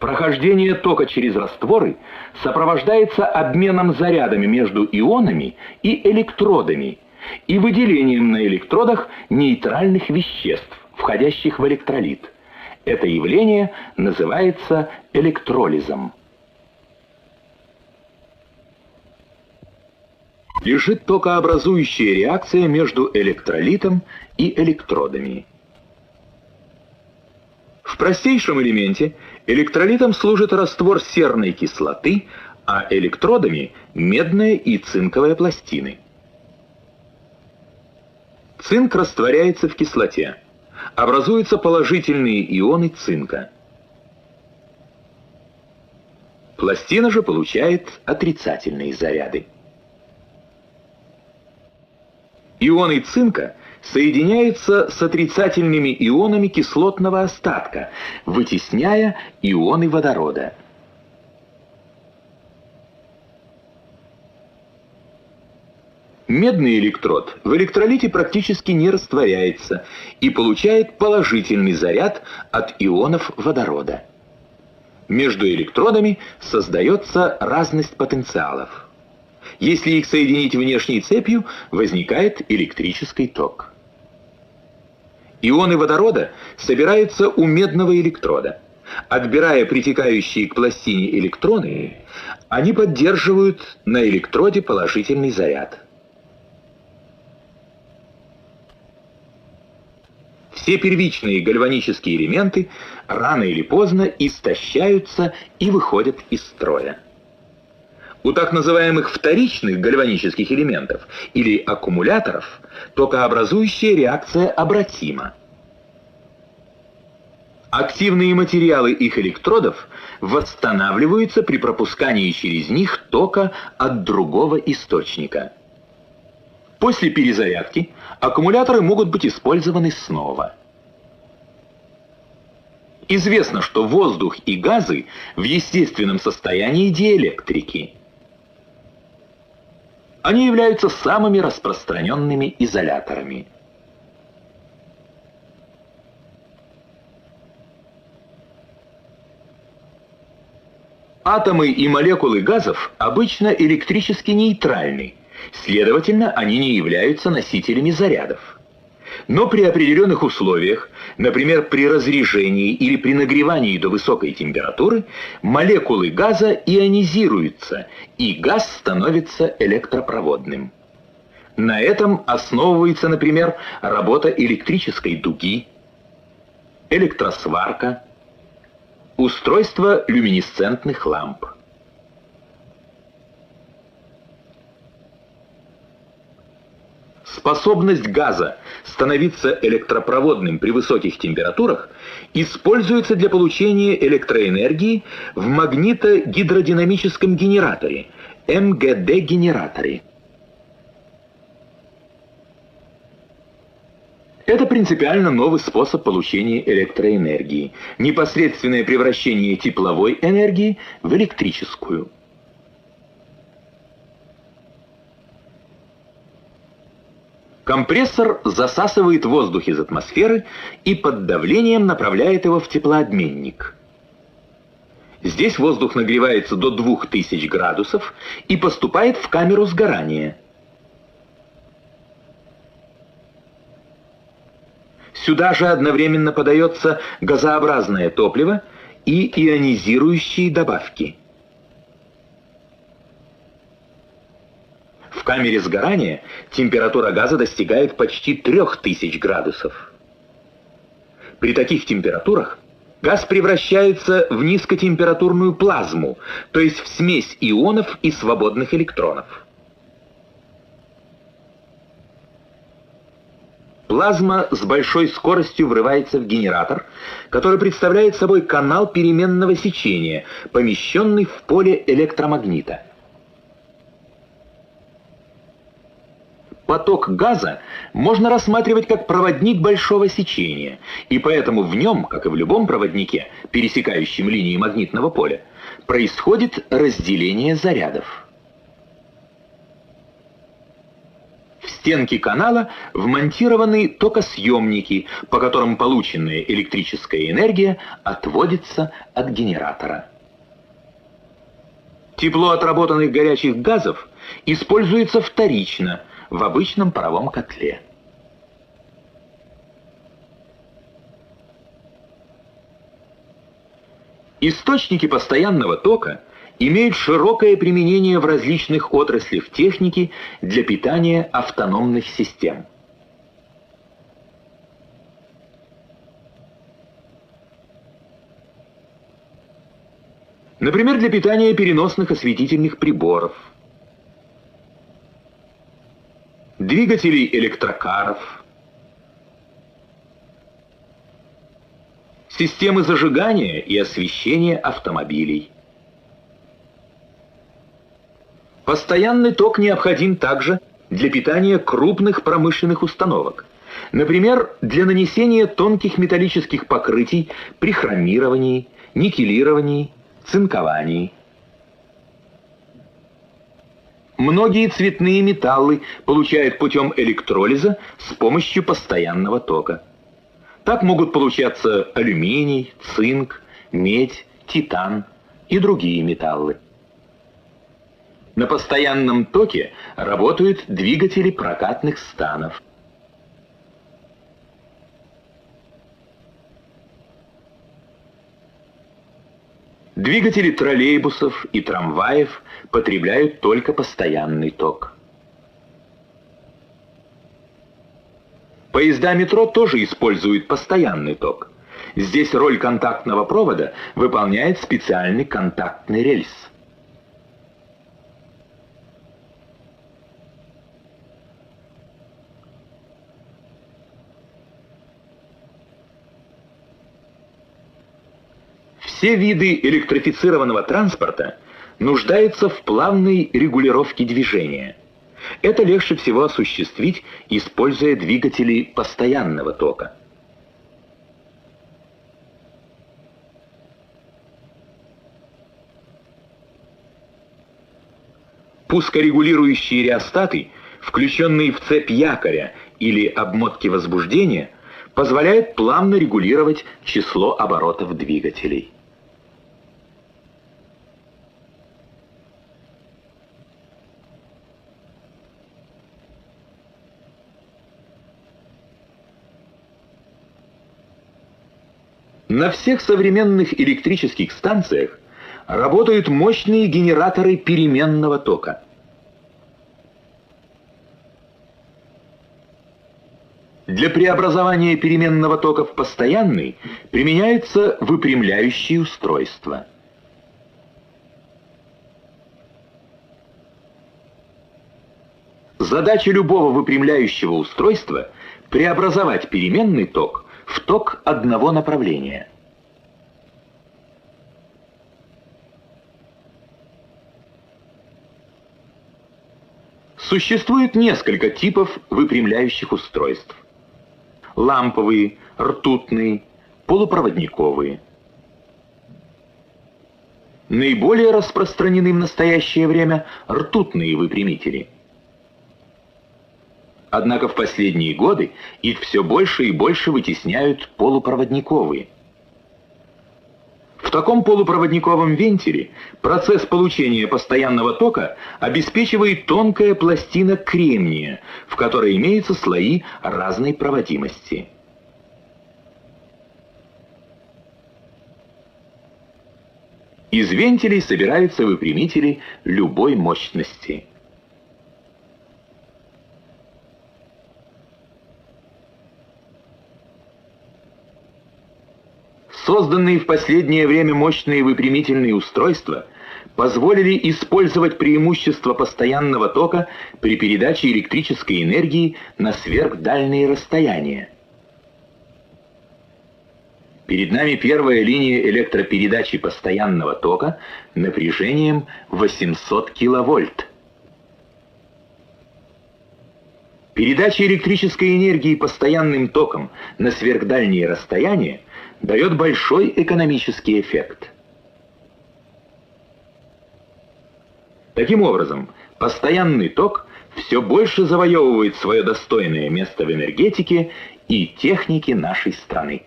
Speaker 31: Прохождение тока через растворы сопровождается обменом зарядами между ионами и электродами и выделением на электродах нейтральных веществ, входящих в электролит. Это явление называется электролизом. Лежит токообразующая реакция между электролитом и электродами. В простейшем элементе электролитом служит раствор серной кислоты, а электродами – медная и цинковая пластины. Цинк растворяется в кислоте. Образуются положительные ионы цинка. Пластина же получает отрицательные заряды. Ионы цинка соединяются с отрицательными ионами кислотного остатка, вытесняя ионы водорода. Медный электрод в электролите практически не растворяется и получает положительный заряд от ионов водорода. Между электродами создается разность потенциалов. Если их соединить внешней цепью, возникает электрический ток. Ионы водорода собираются у медного электрода. Отбирая притекающие к пластине электроны, они поддерживают на электроде положительный заряд. Все первичные гальванические элементы рано или поздно истощаются и выходят из строя. У так называемых вторичных гальванических элементов или аккумуляторов токообразующая реакция обратима. Активные материалы их электродов восстанавливаются при пропускании через них тока от другого источника. После перезарядки аккумуляторы могут быть использованы снова. Известно, что воздух и газы в естественном состоянии диэлектрики. Они являются самыми распространенными изоляторами. Атомы и молекулы газов обычно электрически нейтральны, следовательно, они не являются носителями зарядов. Но при определенных условиях, например, при разрежении или при нагревании до высокой температуры, молекулы газа ионизируются, и газ становится электропроводным. На этом основывается, например, работа электрической дуги, электросварка, устройство люминесцентных ламп. Способность газа становиться электропроводным при высоких температурах используется для получения электроэнергии в магнитогидродинамическом генераторе, МГД-генераторе. Это принципиально новый способ получения электроэнергии, непосредственное превращение тепловой энергии в электрическую. Компрессор засасывает воздух из атмосферы и под давлением направляет его в теплообменник. Здесь воздух нагревается до 2000 градусов и поступает в камеру сгорания. Сюда же одновременно подается газообразное топливо и ионизирующие добавки. В камере сгорания температура газа достигает почти 3000 градусов. При таких температурах газ превращается в низкотемпературную плазму, то есть в смесь ионов и свободных электронов. Плазма с большой скоростью врывается в генератор, который представляет собой канал переменного сечения, помещенный в поле электромагнита. Поток газа можно рассматривать как проводник большого сечения, и поэтому в нем, как и в любом проводнике, пересекающем линии магнитного поля, происходит разделение зарядов. В стенки канала вмонтированы токосъемники, по которым полученная электрическая энергия отводится от генератора. Тепло отработанных горячих газов используется вторично в обычном паровом котле. Источники постоянного тока имеют широкое применение в различных отраслях техники для питания автономных систем. Например, для питания переносных осветительных приборов, двигателей электрокаров, системы зажигания и освещения автомобилей. Постоянный ток необходим также для питания крупных промышленных установок, например, для нанесения тонких металлических покрытий при хромировании, никелировании, цинковании. многие цветные металлы получают путем электролиза с помощью постоянного тока. Так могут получаться алюминий, цинк, медь, титан и другие металлы. На постоянном токе работают двигатели прокатных станов. Двигатели троллейбусов и трамваев потребляют только постоянный ток. Поезда метро тоже используют постоянный ток. Здесь роль контактного провода выполняет специальный контактный рельс. Все виды электрифицированного транспорта нуждаются в плавной регулировке движения. Это легче всего осуществить, используя двигатели постоянного тока. Пускорегулирующие реостаты, включенные в цепь якоря или обмотки возбуждения, позволяют плавно регулировать число оборотов двигателей. На всех современных электрических станциях работают мощные генераторы переменного тока. Для преобразования переменного тока в постоянный применяются выпрямляющие устройства. Задача любого выпрямляющего устройства – преобразовать переменный ток в ток одного направления. Существует несколько типов выпрямляющих устройств. Ламповые, ртутные, полупроводниковые. Наиболее распространены в настоящее время ртутные выпрямители. Однако в последние годы их все больше и больше вытесняют полупроводниковые. В таком полупроводниковом вентиле процесс получения постоянного тока обеспечивает тонкая пластина кремния, в которой имеются слои разной проводимости. Из вентилей собираются выпрямители любой мощности. Созданные в последнее время мощные выпрямительные устройства позволили использовать преимущество постоянного тока при передаче электрической энергии на сверхдальние расстояния. Перед нами первая линия электропередачи постоянного тока напряжением 800 киловольт. Передача электрической энергии постоянным током на сверхдальние расстояния дает большой экономический эффект. Таким образом, постоянный ток все больше завоевывает свое достойное место в энергетике и технике нашей страны.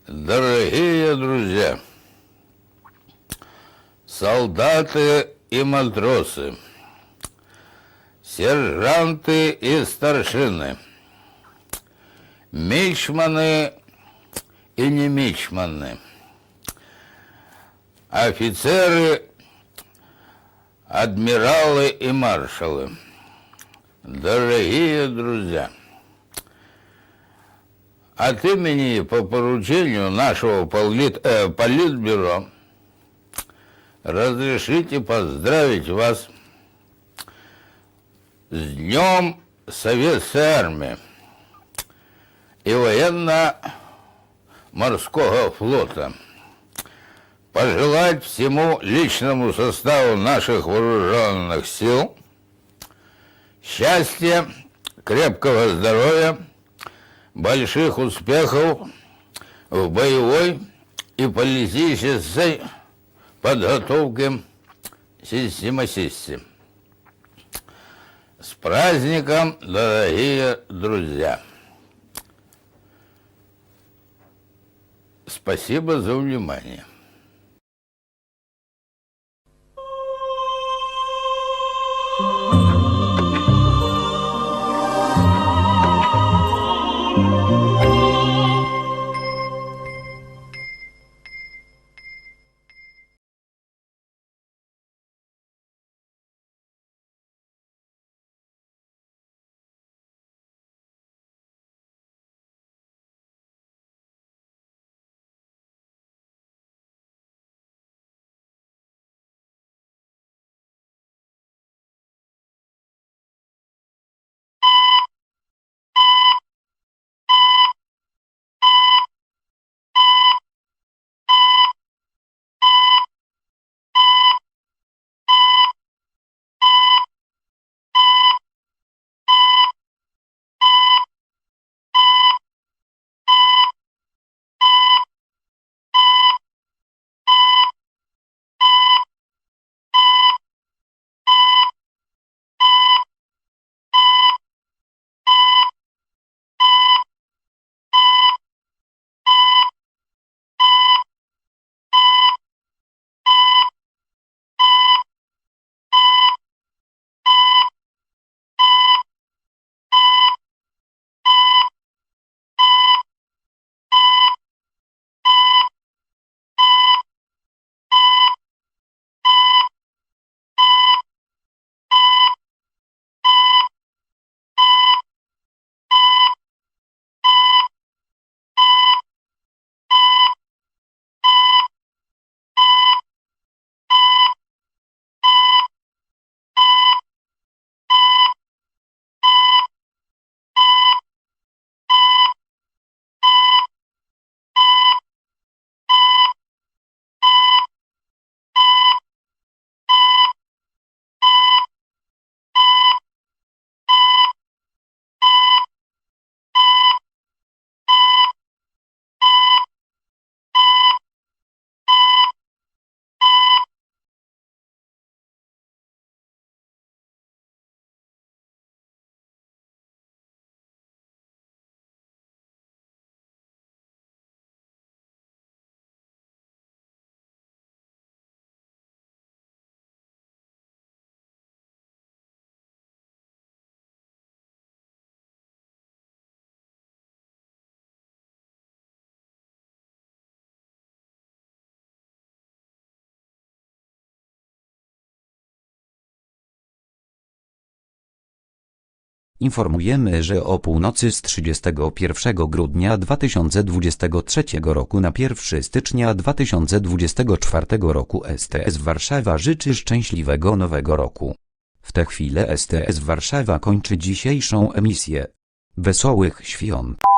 Speaker 2: Дорогие друзья, солдаты и матросы, сержанты и старшины, мичманы и не мичманы, офицеры, адмиралы и маршалы, дорогие друзья, от имени по поручению нашего политбюро разрешите поздравить вас с Днем Советской Армии и морского флота. Пожелать всему личному составу наших вооруженных сил счастья, крепкого здоровья, больших успехов в боевой и политической подготовке систематисти. С праздником, дорогие друзья! Спасибо за внимание.
Speaker 5: Informujemy, że o północy z 31 grudnia 2023 roku na 1 stycznia 2024 roku STS Warszawa życzy szczęśliwego nowego roku. W tę chwilę STS Warszawa kończy dzisiejszą emisję. Wesołych świąt!